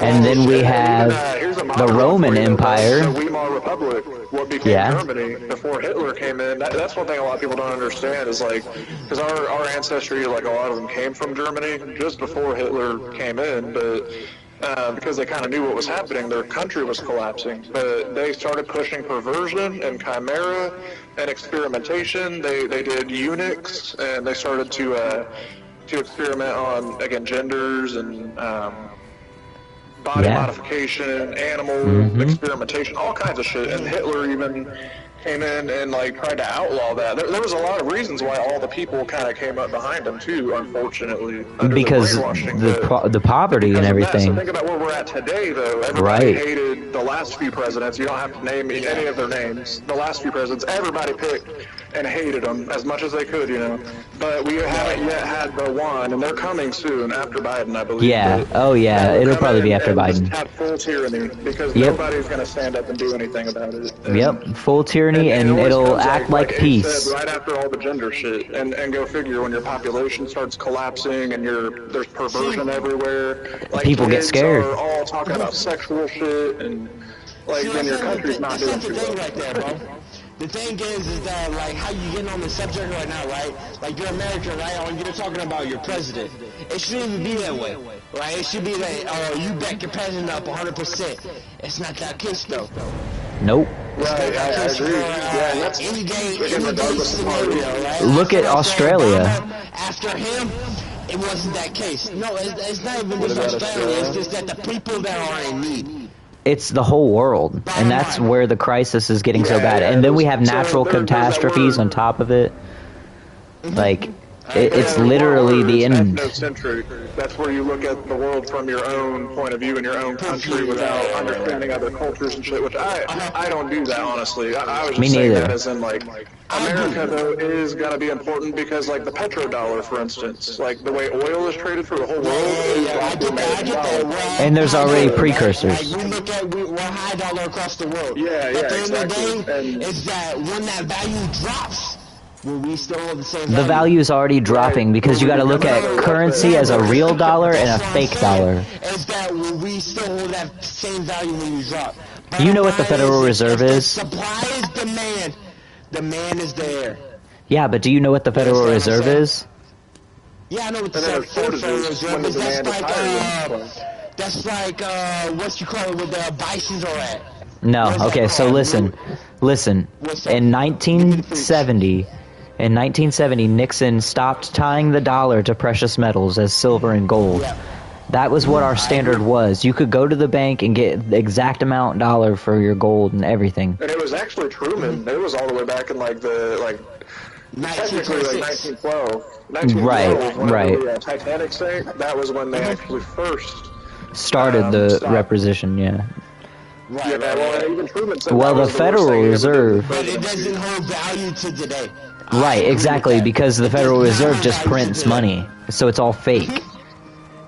And then we have Here's a the modern one Roman for you, though, bro. Empire. The Weimar Republic, what became Yeah. Germany before Hitler came in. That's one thing a lot of people don't understand is like, because our ancestry, like a lot of them came from Germany just before Hitler came in, but because they kind of knew what was happening, their country was collapsing. But they started pushing perversion and chimera and experimentation. They did eunuchs, and they started to experiment on, again, genders and body Yeah. modification, animal experimentation, all kinds of shit. And Hitler even came in and like tried to outlaw that. There was a lot of reasons why all the people kind of came up behind him too, unfortunately, under Because the brainwashing. the poverty and Because of that, so everything. think about where we're at today, though. Everybody Right. hated the last few presidents. You don't have to name any of their names. The last few presidents, everybody picked and hated them as much as they could, you know. But we haven't yet had the one, and they're coming soon after Biden, I believe. Yeah. But Oh, yeah. they'll It'll come probably in be after and just Biden. have full tyranny because Yep. nobody's going to stand up and do anything about it. And, Yep. Full tyranny, and it always it'll comes act like like Abe peace. said, right after all the gender shit, and go figure when your population starts collapsing and there's perversion everywhere. Like People get kids scared. are all talking about sexual shit, and like then your country's not doing That's the too thing well. right there, bro. The thing is that, like, how you getting on the subject right now, right? Like, you're American, right? Or you're talking about your president. It shouldn't even be that way, right? It should be that, oh, you back your president up 100%. It's not that case, though. Nope. Right, I agree. Yeah, and that's Any day regardless of party. scenario, right? Look at After Australia. Obama, after him, it wasn't that case. No, it's not even just about Australia. It's Australia? just that the people that are in need. It's the whole world, and that's where the crisis is getting so bad. And then we have natural catastrophes on top of it. Like, it's literally the end. Ethnocentric. That's where you look at the world from your own point of view in your own country without understanding other cultures and shit, which I don't do that, honestly. I was just Me saying neither. that as in, like, America, though, is going to be important because, like, the petrodollar, for instance, like, the way oil is traded for the whole world is off the American dollar. And there's already precursors. Like, we look at, we're high dollar across the world. Yeah, But at the end of exactly. the day, And- is that when that value drops, will we still hold the same The value is already dropping because you got to look at currency as a real dollar and a fake dollar. Is that will we still hold that same value when you drop? You know what the Federal Reserve if the is? supply is demand. Demand is there. Yeah, but do you know what the Federal understand what I'm Reserve saying? is? Yeah, I know what the And then Federal shortages Reserve when the is. demand is higher. That's like what you call it with the bisons are at. No. Where's that Okay, so called? listen. What's that? In 1970, Nixon stopped tying the dollar to precious metals as silver and gold. Yeah. That was what our standard was. You could go to the bank and get the exact amount dollar for your gold and everything. And it was actually Truman. It was all the way back in, like, technically, like 1912. 1912, when Right. The Titanic sank, that was when they actually first Started the stop. requisition, yeah. Yeah, well, even Truman said Well, that the was worst Federal thing he ever did Reserve- with But it presidency. doesn't hold value to today. Right, exactly, because the Federal Reserve just prints money, so it's all fake.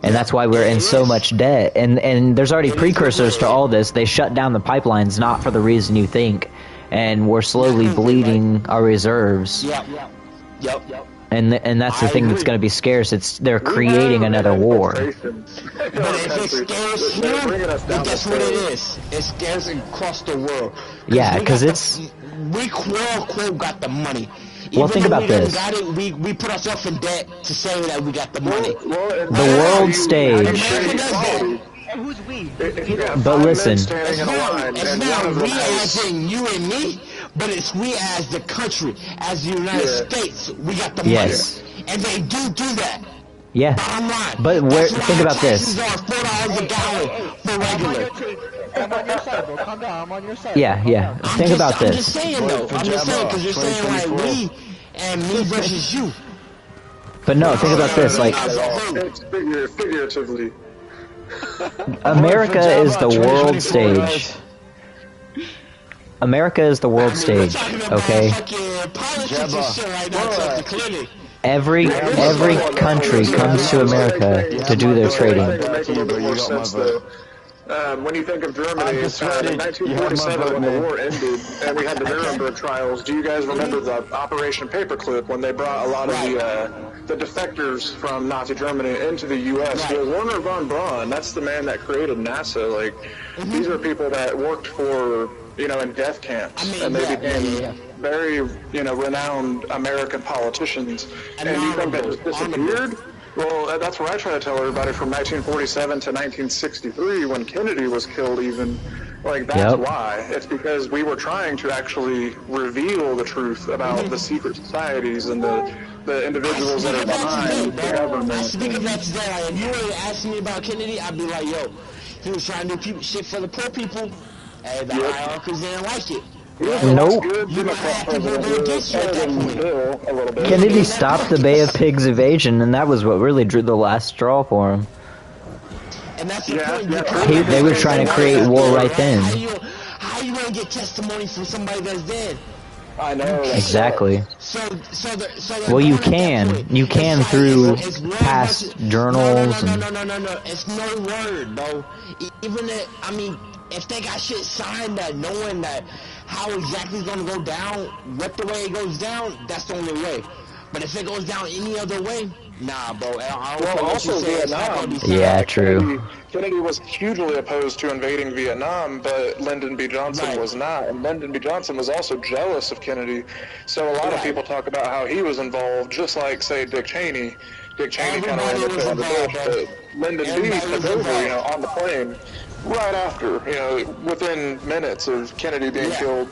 And that's why we're in so much debt. And there's already precursors to all this. They shut down the pipelines not for the reason you think. And we're slowly bleeding our reserves. Yep. And that's the thing that's going to be scarce. They're creating another war. But if it scares They're him, bringing us down then guess the what it road. is? It scares across the world. Yeah, we 'cause got it's- we quote-unquote got the money. Well, Even think though about we done this. Got it, we put ourselves in debt to say that we got the money. Well, and The how world do you- stage. how do you create America does that. equality? Who's we? If you got But 5 listen. men standing in a line, It's and not one of them we has... as in you and me, but it's we as the country, as the United Yeah. States. We got the Yes. money, and they do that. Yeah. Bottom line. But where? That's why Think about taxes this. are $4 a gallon for I'm on regular. your team. I'm on your side, bro. Calm down. I'm on your side. Yeah, Bro. Calm yeah. down. Think about I'm just this. saying though. I'm just saying because you're saying like we and me versus you. But no, think about this. Like, As a whole. It's figuratively. America is the world stage. America is the world stage. Okay. Every country comes to America to do their trading. When you think of Germany, in 1947 when the war ended and we had the Nuremberg trials, do you guys remember the Operation Paperclip when they brought a lot of the defectors from Nazi Germany into the U.S.? Well, Werner von Braun, that's the man that created NASA. Like, these are people that worked for, you know, in death camps, and they became very, you know, renowned American politicians. And do you think that just disappeared? Well, that's what I try to tell everybody from 1947 to 1963 when Kennedy was killed even. Like, that's why. It's because we were trying to actually reveal the truth about the secret societies and the individuals that are behind the government. Speak of that today. Like, if you were asking me about Kennedy, I'd be like, yo, he was trying to do shit for the poor people, and the hierarchies didn't like it. Nope. Kennedy stopped the Bay of Pigs invasion, and that was what really drew the last straw for him. And that's the point. They were trying to create war right then. How you gonna get testimony from somebody that's dead? I know. Exactly. So Well, you can. You can through past journals and... No. It's no word, bro. Even if, I mean, if they got shit signed that knowing that how exactly it's gonna go down, what the way it goes down, that's the only way. But if it goes down any other way, nah, bro. I don't Also Vietnam. Yeah, true. Kennedy was hugely opposed to invading Vietnam, but Lyndon B. Johnson was not. And Lyndon B. Johnson was also jealous of Kennedy. So a lot of people talk about how he was involved, just like, say, Dick Cheney. Dick Cheney kind of ran into the bush, but Lyndon B. took over, you know, on the plane right after, you know, within minutes of Kennedy being killed.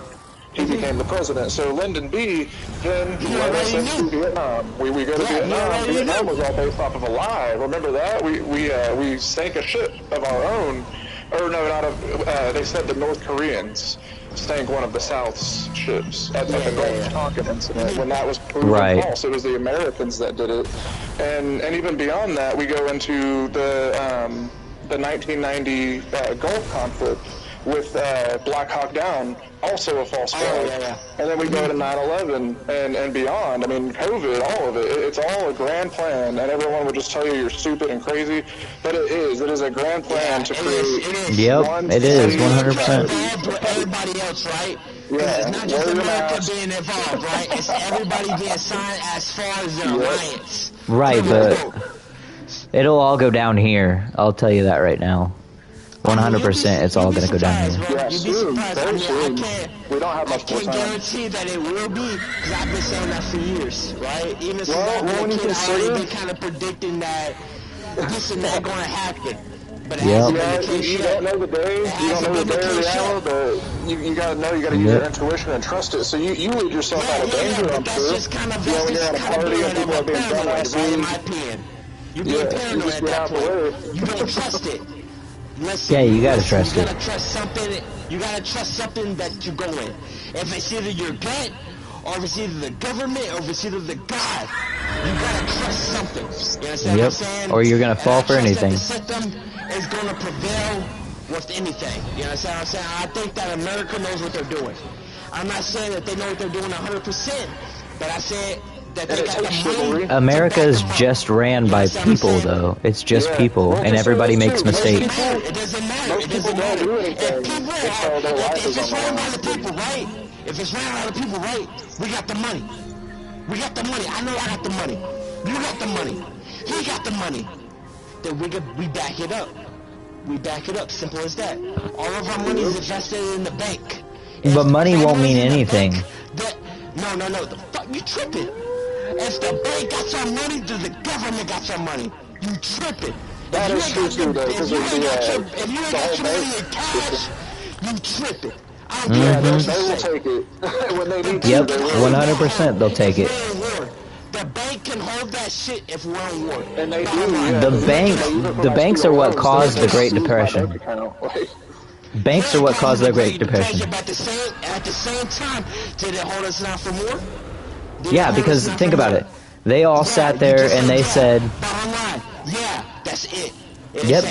He became the president. So Lyndon B. then led us into Vietnam. We go to Vietnam. Vietnam was all based off of a lie. Remember that? We sank a ship of our own. Or no, not of. They said the North Koreans sank one of the South's ships at the Gulf Tonkin incident. When that was proven false, it was the Americans that did it. And even beyond that, we go into the 1990 Gulf conflict with Black Hawk Down, also a false flag. And then we go to 9/11 and beyond. I mean, COVID, all of it. It's all a grand plan, and everyone would just tell you you're stupid and crazy, but it is. It is a grand plan to create. Yep, it is 100%. Everybody else, right? Yeah, it's not just America being involved, right? It's everybody being signed as far as the alliance. Right, but it'll all go down here. I'll tell you that right now. 100%, it's all gonna go down here. Yeah, soon, very soon. We don't have much more time. I can't guarantee that it will be, because I've been saying that for years, right? Even since Well, I've when been you a kid, I already consider- been kind of predicting that this and that going to happen. But it Yep. hasn't been Yeah, the case you yet. don't know the day, you don't know the day or the hour, but you gotta know, you gotta use your intuition and trust it. So you lead yourself out of danger, I'm That's sure. just kind of, You know, when you're at a party and people are being paranoid, right, in dumbasses. my opinion. You're being You paranoid just at get that out the point. way. You don't trust it. Listen, Yeah, you gotta trust you it. gotta trust something. You gotta trust something that you go in. If it's either your gut, or if it's either the government, or if it's either the God, you gotta trust something. You understand what I'm saying? Or you're gonna fall And I for trust anything. That the system is gonna prevail with anything. You understand what I'm saying? I think that America knows what they're doing. I'm not saying that they know what they're doing 100%, but I said that they got the money. America is just ran by people, though. It's just people, and everybody makes mistakes. It doesn't matter. Most It people doesn't don't matter. do If anything people until their life if is it's on ran the by the line. people, right? If it's ran by the people, right? We got the money. We got the money. I know I got the money. You got the money. He got the money. Then we back it up. We back it up. Simple as that. All of our money is invested in the bank. But money won't mean anything. No. The fuck you tripping? If the bank got your money, then the government got your money. You tripping? That is true too, though, because if you ain't got your money in cash, you tripping. I don't care what you they will say. take it when they need to. Yep, They will. 100% they'll take it. The bank can hold that shit if we're in war. And they do, yeah. The banks are what caused the Great Depression. Banks are what caused the Great Depression. But at the same time, did it hold us down for more? Yeah, because think about it. They all sat there and they said, bottom line, yeah, that's it. yep.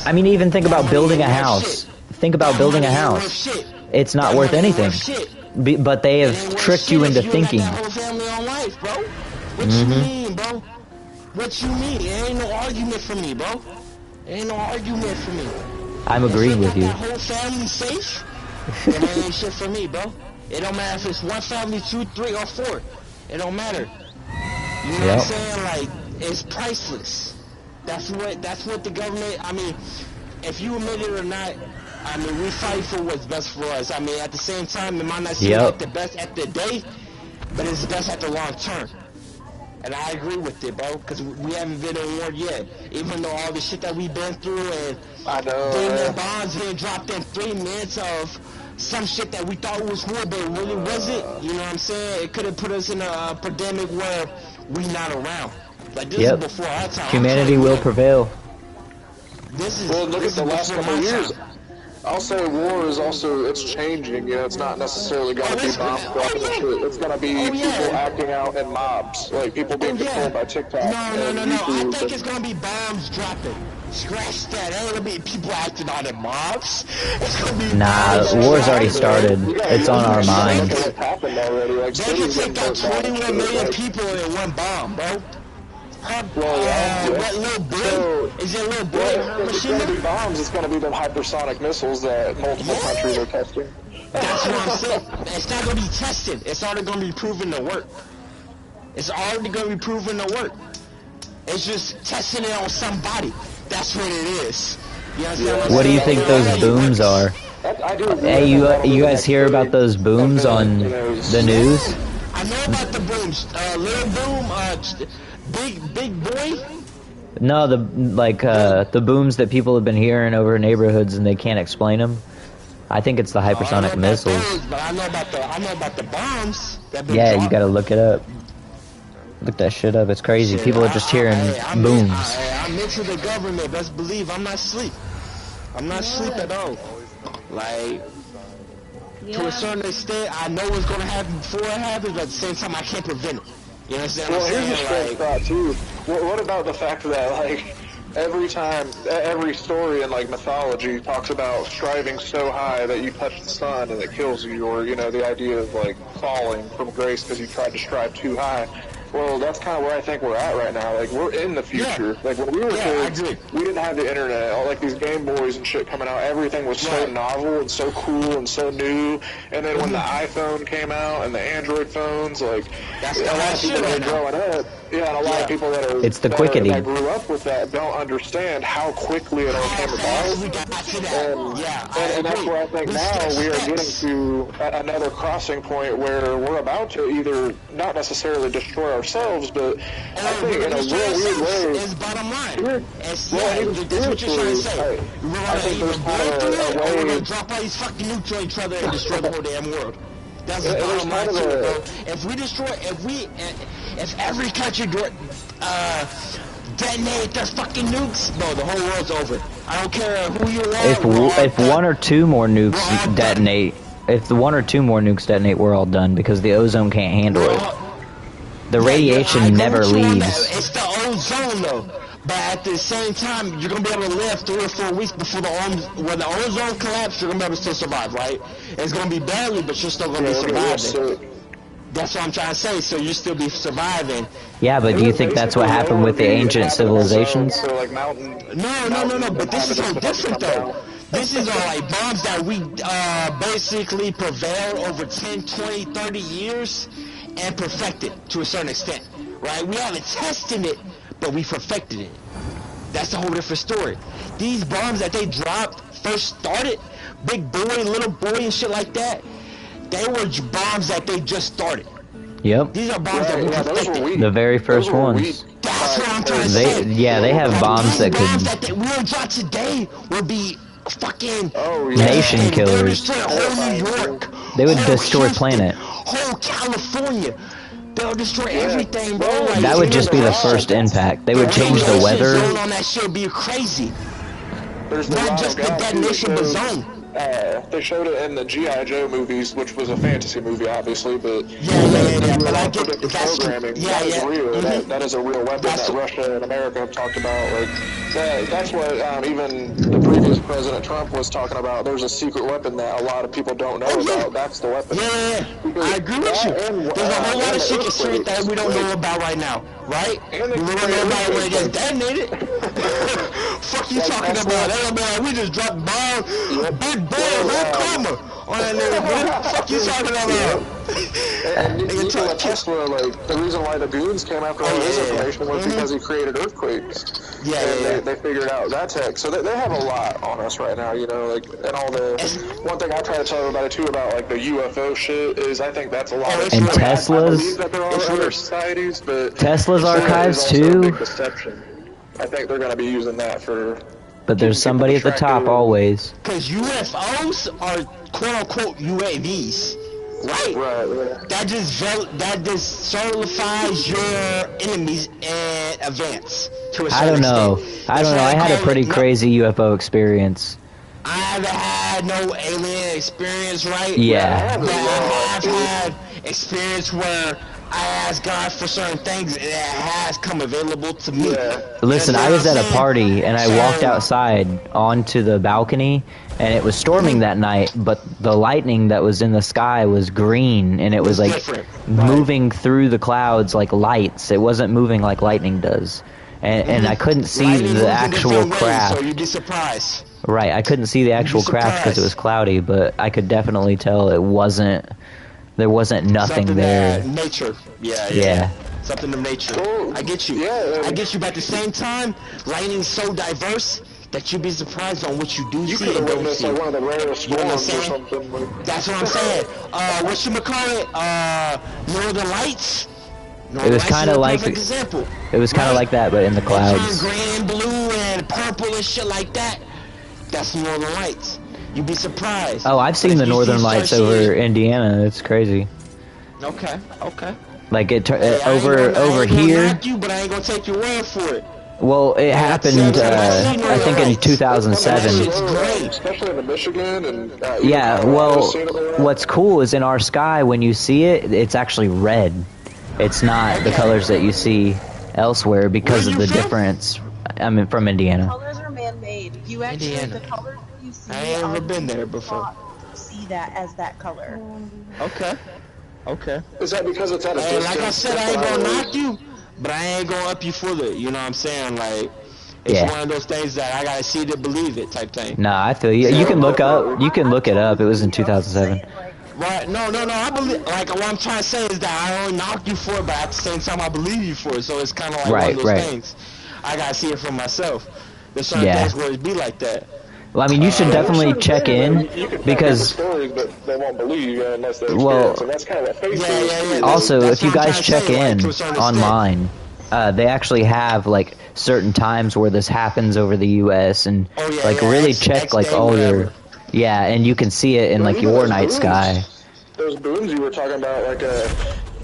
I mean, even think about building a house. Think about building a house. It's not worth anything. But they have tricked you into thinking. What you mean, bro? What you mean? It ain't no argument for me, bro. It ain't no argument for me. I'm agreeing with you. That whole family safe? It ain't shit for me, bro. It don't matter if it's one family, 2, 3, or 4. It don't matter. You know what I'm saying? Like, it's priceless. That's what the government, I mean, if you admit it or not, I mean, we fight for what's best for us. I mean, at the same time, it might not seem like the best at the day, but it's the best at the long term. And I agree with it, bro, because we haven't been in war yet. Even though all the shit that we've been through and the bombs being dropped in 3 minutes of some shit that we thought was war, but it really wasn't. You know what I'm saying? It could have put us in a pandemic where we not around. Like, this is before our time. Humanity will prevail. This is, well, look at the last couple of years. I'll say war is also, it's changing, you know, it's not necessarily going to be bomb dropping and shit. It's going to be people acting out in mobs, like people being controlled by TikTok. No. I think it's going to be bombs dropping. Scratch that. It ain't going to be people acting out in mobs. It's going to be war's already started. It's on our minds. It happened already. Like, they can take out 21 million people in one bomb, bro. What little boy? Is it a little boy? If it's going to be bombs, it's going to be the hypersonic missiles that multiple countries are testing. That's what I'm saying. It's not going to be tested. It's already going to be proven to work. It's already going to be proven to work. It's just testing it on somebody. That's what it is. You know what do you think those booms are? Hey, you guys hear about those booms on the news? I know about the booms. Little boom, big boy? No, the booms that people have been hearing over neighborhoods and they can't explain them. I think it's the hypersonic missiles. But I know about the bombs. Yeah, you gotta look it up. Look that shit up. It's crazy. People are just hearing booms. I'm into the government. Best believe I'm not asleep. I'm not asleep at all. Like, to a certain extent, I know what's gonna happen before it happens, but at the same time, I can't prevent it. You understand what I'm saying? Here's a strange thought too. What about the fact that, like, every story in, like, mythology talks about striving so high that you touch the sun and it kills you, or, you know, the idea of, like, falling from grace because you tried to strive too high. Well, that's kind of where I think we're at right now. Like, we're in the future. Yeah. Like, when we were kids, we didn't have the internet. All, like, these Game Boys and shit coming out, everything was so novel and so cool and so new. And then when the iPhone came out and the Android phones, like, that's a lot of people that are growing up, and a lot of people that are it's the quickity. That grew up with that don't understand how quickly it all came about. And that's where I think now we are getting to another crossing point where we're about to either not necessarily destroy ourselves, but I think in a real weird way. It's bottom line. That's what you're trying to say. I think there's kind of a way to drop all these fucking nukes on each other and destroy the whole damn world. That's the bottom line, bro. If every country detonate their fucking nukes, bro, the whole world's over. I don't care who you are. If one or two more nukes detonate, we're all done because the ozone can't handle it. The radiation never leaves. It's the ozone though. But at the same time, you're gonna be able to live 3 or 4 weeks before when the ozone collapses. You're gonna be able to still survive, right? It's gonna be barely, but you're still gonna be surviving. That's what I'm trying to say. So you still be surviving. Yeah, but do you think that's what happened with the ancient civilizations? No. But this is so different though. This is all like bombs that we basically prevailed over 10, 20, 30 years and perfected to a certain extent, right? We haven't tested it, but we perfected it. That's a whole different story. These bombs that they dropped first started, big boy, little boy and shit like that, they were bombs that they just started. Yep. These are bombs that we perfected. The very first ones. That's what I'm trying to say. They have bombs that bombs could. that we will drop today would be fucking Nation They would killers. destroy whole New York. They would whole destroy Houston, planet. Whole California. They'll destroy everything, bro. Like, That would just be the first impact. They would change the weather. Zone on that shit would be crazy. There's Not just the detonation, but zone. They showed it in the G.I. Joe movies, which was a fantasy movie, obviously, but Yeah. But I get the programming. That is real. That is a real weapon that Russia and America have talked about. Like that's what even the previous President Trump was talking about. There's a secret weapon that a lot of people don't know about. That's the weapon. Yeah. I agree with you. There's a whole lot of secret shit that we don't know about right now, right? We don't know about where it gets detonated. Fuck you talking about? That don't mean like we just dropped bombs. Big boy, whole coma on that nigga, man. Fuck you talking about? And Nikola Tesla, like, the reason why the goons came after all his information was because he created earthquakes. They figured out that tech. So they have a lot on us right now, you know, like, and all the... One thing I try to tell everybody, too, about, like, the UFO shit is I think that's a lot of... And I Tesla's... believe that there are other societies, but... Tesla's archives, also a too. big deception. I think they're going to be using that for... But there's somebody at the top always. Because UFOs are quote-unquote UAVs. Right. That just solidifies your enemies and advance to a certain I don't know. extent. I don't know. I had a pretty crazy UFO experience. I haven't had no alien experience, right? Yeah. But I have had experience where I asked God for certain things and it has come available to me. Listen, I was at a party and I walked outside onto the balcony and it was storming that night, but the lightning that was in the sky was green and it was like moving through the clouds like lights. It wasn't moving like lightning does. And I couldn't see the actual craft. So you'd be surprised. Right, I couldn't see the actual craft because it was cloudy, but I could definitely tell it wasn't... There wasn't nothing there. Nature. Yeah. Something of nature. I get you. I get you. But at the same time, lightning's so diverse that you'd be surprised on what you do see and don't see. Like one of the rarest storms or something. That's what I'm saying. Whatchamacallit? Northern Lights. It was kind of like example. It was kind of like that, but in the clouds. Green, blue, and purple and shit like that. That's Northern Lights. You'd be surprised. Oh, I've seen the Northern Lights over Indiana. It's crazy. Okay. Like over here. Knock you, but I ain't gonna take your word for it. Well, it happened. I think in 2007. Especially in Michigan and. Yeah. Well, what's cool is in our sky when you see it, it's actually red. It's not the colors that you see elsewhere because of the difference. I'm from Indiana. Colors are man-made. You actually the colors that you see. I ain't ever been there before. See that as that color. Okay. Is that because it's at a distance? Like I said, I ain't gonna knock you, but I ain't gonna up you for the. You know what I'm saying? Like, it's one of those things that I gotta see to believe it type thing. Nah, I feel you. You can look up. You can look it up. It was in 2007. Right? No. I believe. Like what I'm trying to say is that I don't knock you for it, but at the same time I believe you for it. So it's kind of like one of those things. I gotta see it for myself. There's certain things where it be like that. Well, I mean, you should definitely check in because. Stories, but they won't believe you unless they experience it. That's kind of what Facebook. Also, if you guys check in online, they actually have like certain times where this happens over the U.S. and like really check like all your. Yeah, and you can see it in like your night sky. Those booms you were talking about, like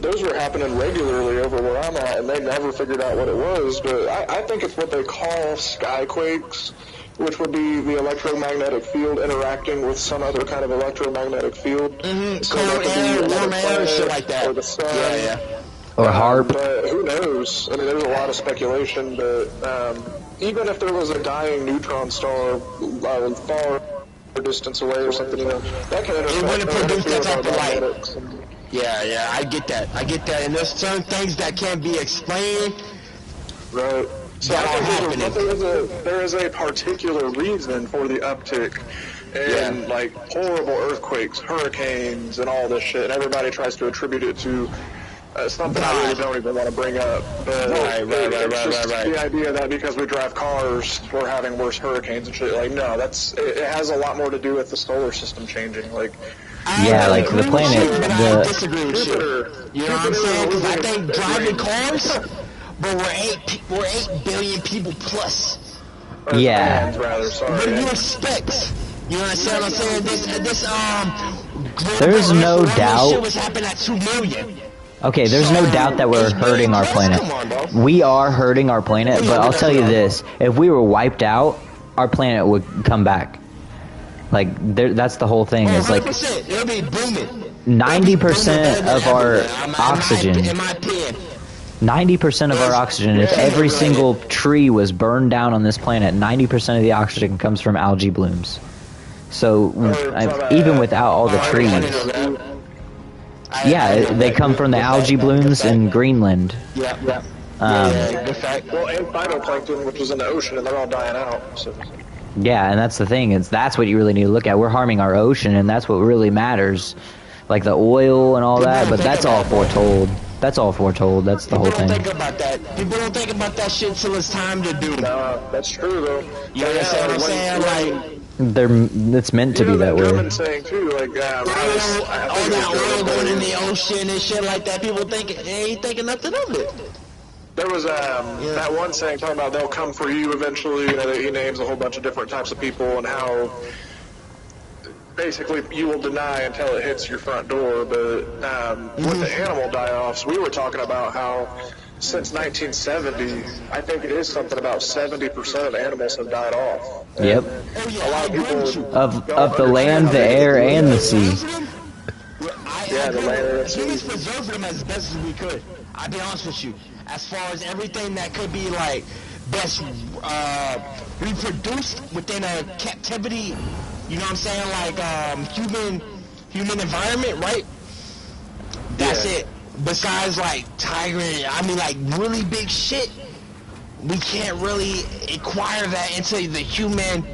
those were happening regularly over where I'm at, and they never figured out what it was. But I think it's what they call skyquakes, which would be the electromagnetic field interacting with some other kind of electromagnetic field. Cold air, warm air, shit like that. Or the sun. Or HARP. But who knows? I mean, there's a lot of speculation, but even if there was a dying neutron star far distance away or something, you know, that can interfere. It wouldn't produce that type of light. And, Yeah, I get that. And there's certain things that can't be explained. Right. So I think there is a particular reason for the uptick in like horrible earthquakes, hurricanes, and all this shit. And everybody tries to attribute it to something I really don't even want to bring up. But the idea that because we drive cars, we're having worse hurricanes and shit. Like, no, it has a lot more to do with the solar system changing. Like. Like the planet. I disagree with you. You know what I'm saying? Because I think driving cars But we're 8 billion people plus. Yeah. Rather, sorry. What do you expect? You understand what I'm saying? This There's no doubt. Shit was happening at 2 million. Okay, there's no doubt that we're hurting our planet. We are hurting our planet, but I'll tell you this. If we were wiped out, our planet would come back. Like, that's the whole thing. Is like, it'll be booming. 90% of our oxygen. 90% of our oxygen, if every single tree was burned down on this planet, 90% of the oxygen comes from algae blooms. So, even without all the trees. Yeah, they come from the algae blooms in Greenland. Yeah. Good fact. Well, and phytoplankton, which is in the ocean, and they're all dying out. So. Yeah, and that's the thing. That's what you really need to look at. We're harming our ocean, and that's what really matters. Like the oil and all that, but that's all foretold. That's all foretold. That's the whole thing. People don't think about that. People don't think about that shit till it's time to do. No, that's true though. You understand what I'm saying? Like, it's meant to be that way. German saying too, like all that oil going in the ocean and shit like that. People they ain't thinking nothing of it. There was that one saying talking about they'll come for you eventually. You know, that he names a whole bunch of different types of people and how basically you will deny until it hits your front door. But with the animal die-offs, we were talking about how since 1970, I think it is something about 70% of animals have died off. Yep. A lot of people of the land, the air, and the sea. Yeah, the land and the sea. Humans preserved them as best as we could. I'll be honest with you. As far as everything that could be like best reproduced within a captivity, you know what I'm saying? Like human environment, right? That's it. Besides like tiger, I mean like really big shit, we can't really acquire that into the human,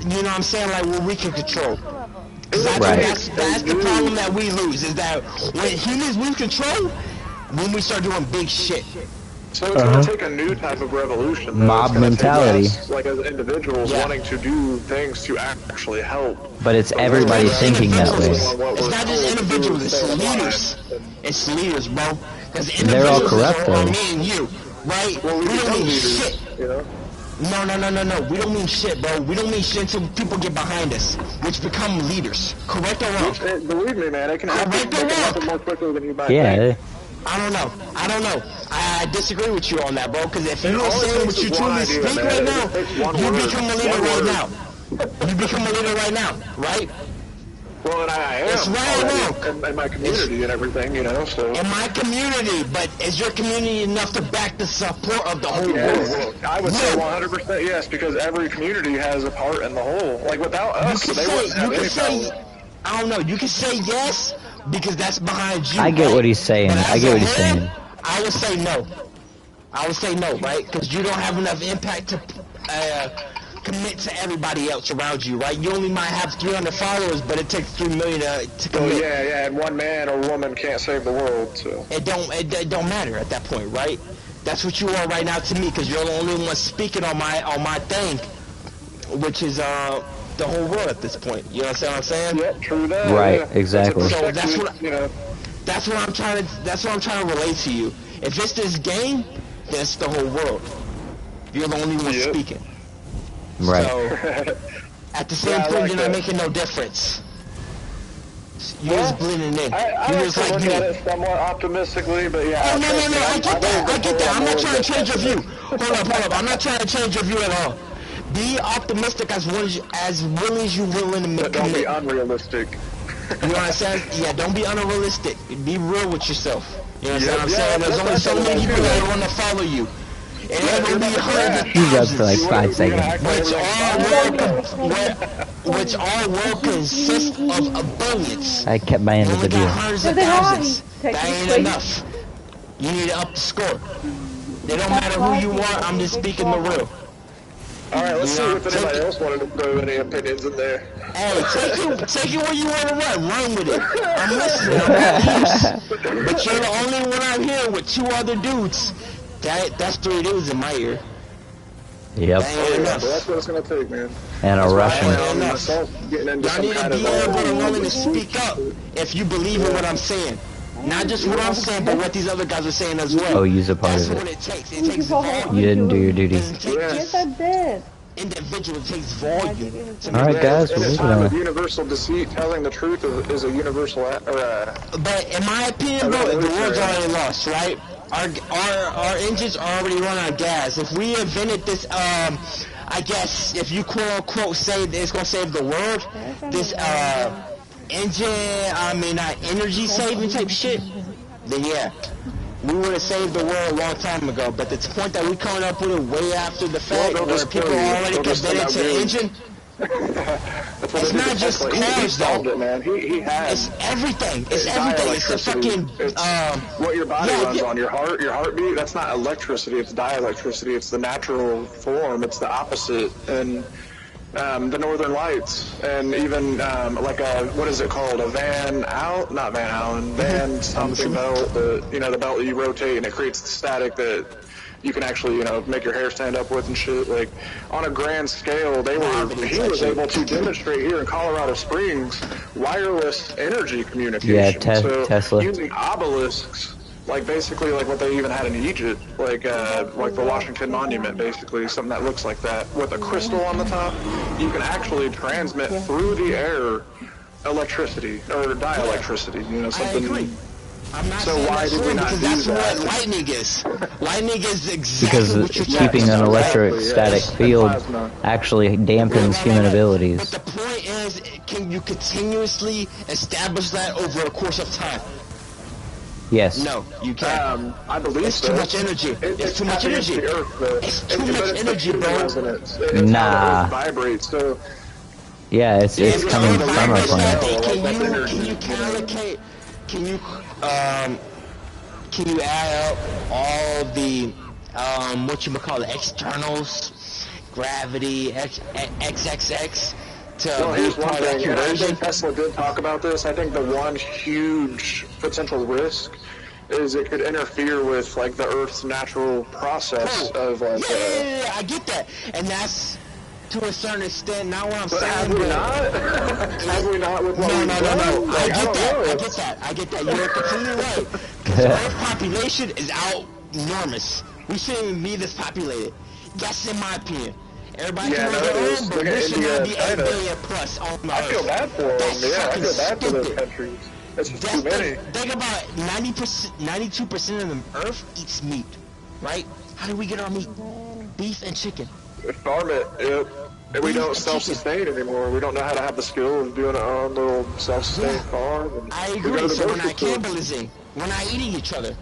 you know what I'm saying, like where we can control. That's the problem that we lose, is that when humans lose control, when we start doing big shit. So it's going to take a new type of revolution. Mob mentality. Like as individuals wanting to do things to actually help. But it's everybody thinking that way. It's not just individuals, it's leaders. It's leaders, bro. They're all corrupt though. Me and you, right? Well, we don't mean leaders, shit. You know? No. We don't mean shit, bro. We don't mean shit until people get behind us, which become leaders. Correct or wrong? Believe me, man, it can happen more quickly than you might think. I don't know. I disagree with you on that, bro. Because if you're saying what you truly speak right now, you become a leader right now. You become a leader right now, right? Well, and I am. It's right now. In my community and everything, you know, so. In my community, but is your community enough to back the support of the whole world? I would say 100% yes, because every community has a part in the whole. Like, without us, they wouldn't have any power. I don't know, you can say yes, because that's behind you. I get what he's saying. I get what he's saying. I would say no. I would say no, right? Because you don't have enough impact to commit to everybody else around you, right? You only might have 300 followers, but it takes 3 million to commit. Oh yeah, and one man or woman can't save the world, so. It don't matter at that point, right? That's what you are right now to me, because you're the only one speaking on my thing, which is the whole world at this point. You know what I'm saying? Yeah, true that. Right, yeah. exactly. So that's what I'm trying to relate to you. If it's this game, then it's the whole world. You're the only one speaking. Right. So at the same point, you're not making no difference. You're just blending in. You're just like look at it somewhat optimistically, but yeah. Oh, no, I get that. I'm not trying to change your view. Hold up. I'm not trying to change your view at all. Be optimistic as willing as you're willing to make. But don't be unrealistic. You know what I'm saying? Yeah, don't be unrealistic. Be real with yourself. You know what I'm saying? There's only so many people that want to follow you. And it will be hundreds of He's up for like 5 seconds. Which all world consists of abundance. I kept my end of the deal. Hundreds of thousands. That ain't enough. You need to up the score. It don't matter who you are. I'm just speaking the real. Alright, let's see if anybody else wanted to throw any opinions in there. Hey, take it where you want to run with it. I'm listening, I'm at ease. But you're the only one out here with 2 other dudes. That's 3 dudes in my ear. Yep. That's what it's gonna take, man. And a Russian. Getting into Y'all need to be able to willing to speak up if you believe in what I'm saying. Not just what I'm saying, but what these other guys are saying as well. Oh, use a part That's of what it. it takes. It takes volume. You didn't do your duty. Yes, I did. Individual, it takes volume. To Alright, make guys, In we're a moving time on. of universal deceit, telling the truth is a universal. But in my opinion, bro, the world's already lost, right? Our engines are already running out of gas. If we invented this, I guess if you quote unquote say that it's gonna save the world, this engine, energy saving type shit, then yeah, we would have saved the world a long time ago. But the point that we coming up with it way after the fact, they'll where just people kill you. are already They'll just converted send to out engine. That's what It's they did not to just Tesla. He cars, solved though. it, man. He had. It's everything. It's everything. It's the fucking what your body runs on. Your heartbeat. That's not electricity. It's dielectricity. It's the natural form. It's the opposite. And the Northern Lights, and even like a, what is it called? A not Van Allen, Van something belt. The belt that you rotate and it creates the static that you can actually, make your hair stand up with and shit. Like, on a grand scale, he was able to demonstrate here in Colorado Springs wireless energy communication. Yeah, Tesla. Using obelisks, like basically like what they even had in Egypt, like the Washington Monument, basically something that looks like that with a crystal on the top. You can actually transmit through the air electricity or dielectricity. Something. I agree. I'm not So saying why that's did we true, not because do that's that? what lightning is. Lightning is exactly Because what you're keeping talking an about. electrostatic field actually dampens human But abilities. the point is, can you continuously establish that over a course of time? Yes. No, you can't. I believe It's so. too much energy. It's too much tapping energy. into the earth, though. It's too But much it's the energy, human bro. resonance. It's how Nah. the earth vibrates. So Yeah, it's coming from our planet. Can you calculate? Can you add up all the externals, gravity, XXX to here's be one part of that thing, and I conversion? think Tesla did talk about this. I think the one huge potential risk is it could interfere with like the Earth's natural process of like. Yeah, I get that, and that's to a certain extent not what I'm But saying. have we not? Have we not with what we've done? No. Like, I get that. You're completely right. Because the Earth population is enormous. We shouldn't even be this populated. That's in my opinion. Everybody can make their own, but we should not be 8 billion plus on the Earth. I feel bad for them. That's Yeah, I feel bad for those stupid. countries. It's just too many. Think about it. 92% of the Earth eats meat, right? How do we get our meat? Beef and chicken. Farm it, yep. And we don't self-sustain anymore. We don't know how to have the skill of doing our own little self-sustained farm. And I we go agree. to the So we're grocery not store. cannibalizing. We're not eating each other.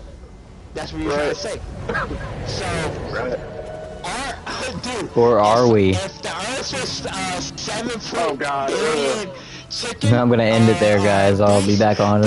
That's what you're trying to say. So, Right. dude. Or are we? If the Earth was 7 Oh, God. billion chicken, I'm gonna end it there, guys. I'll be back on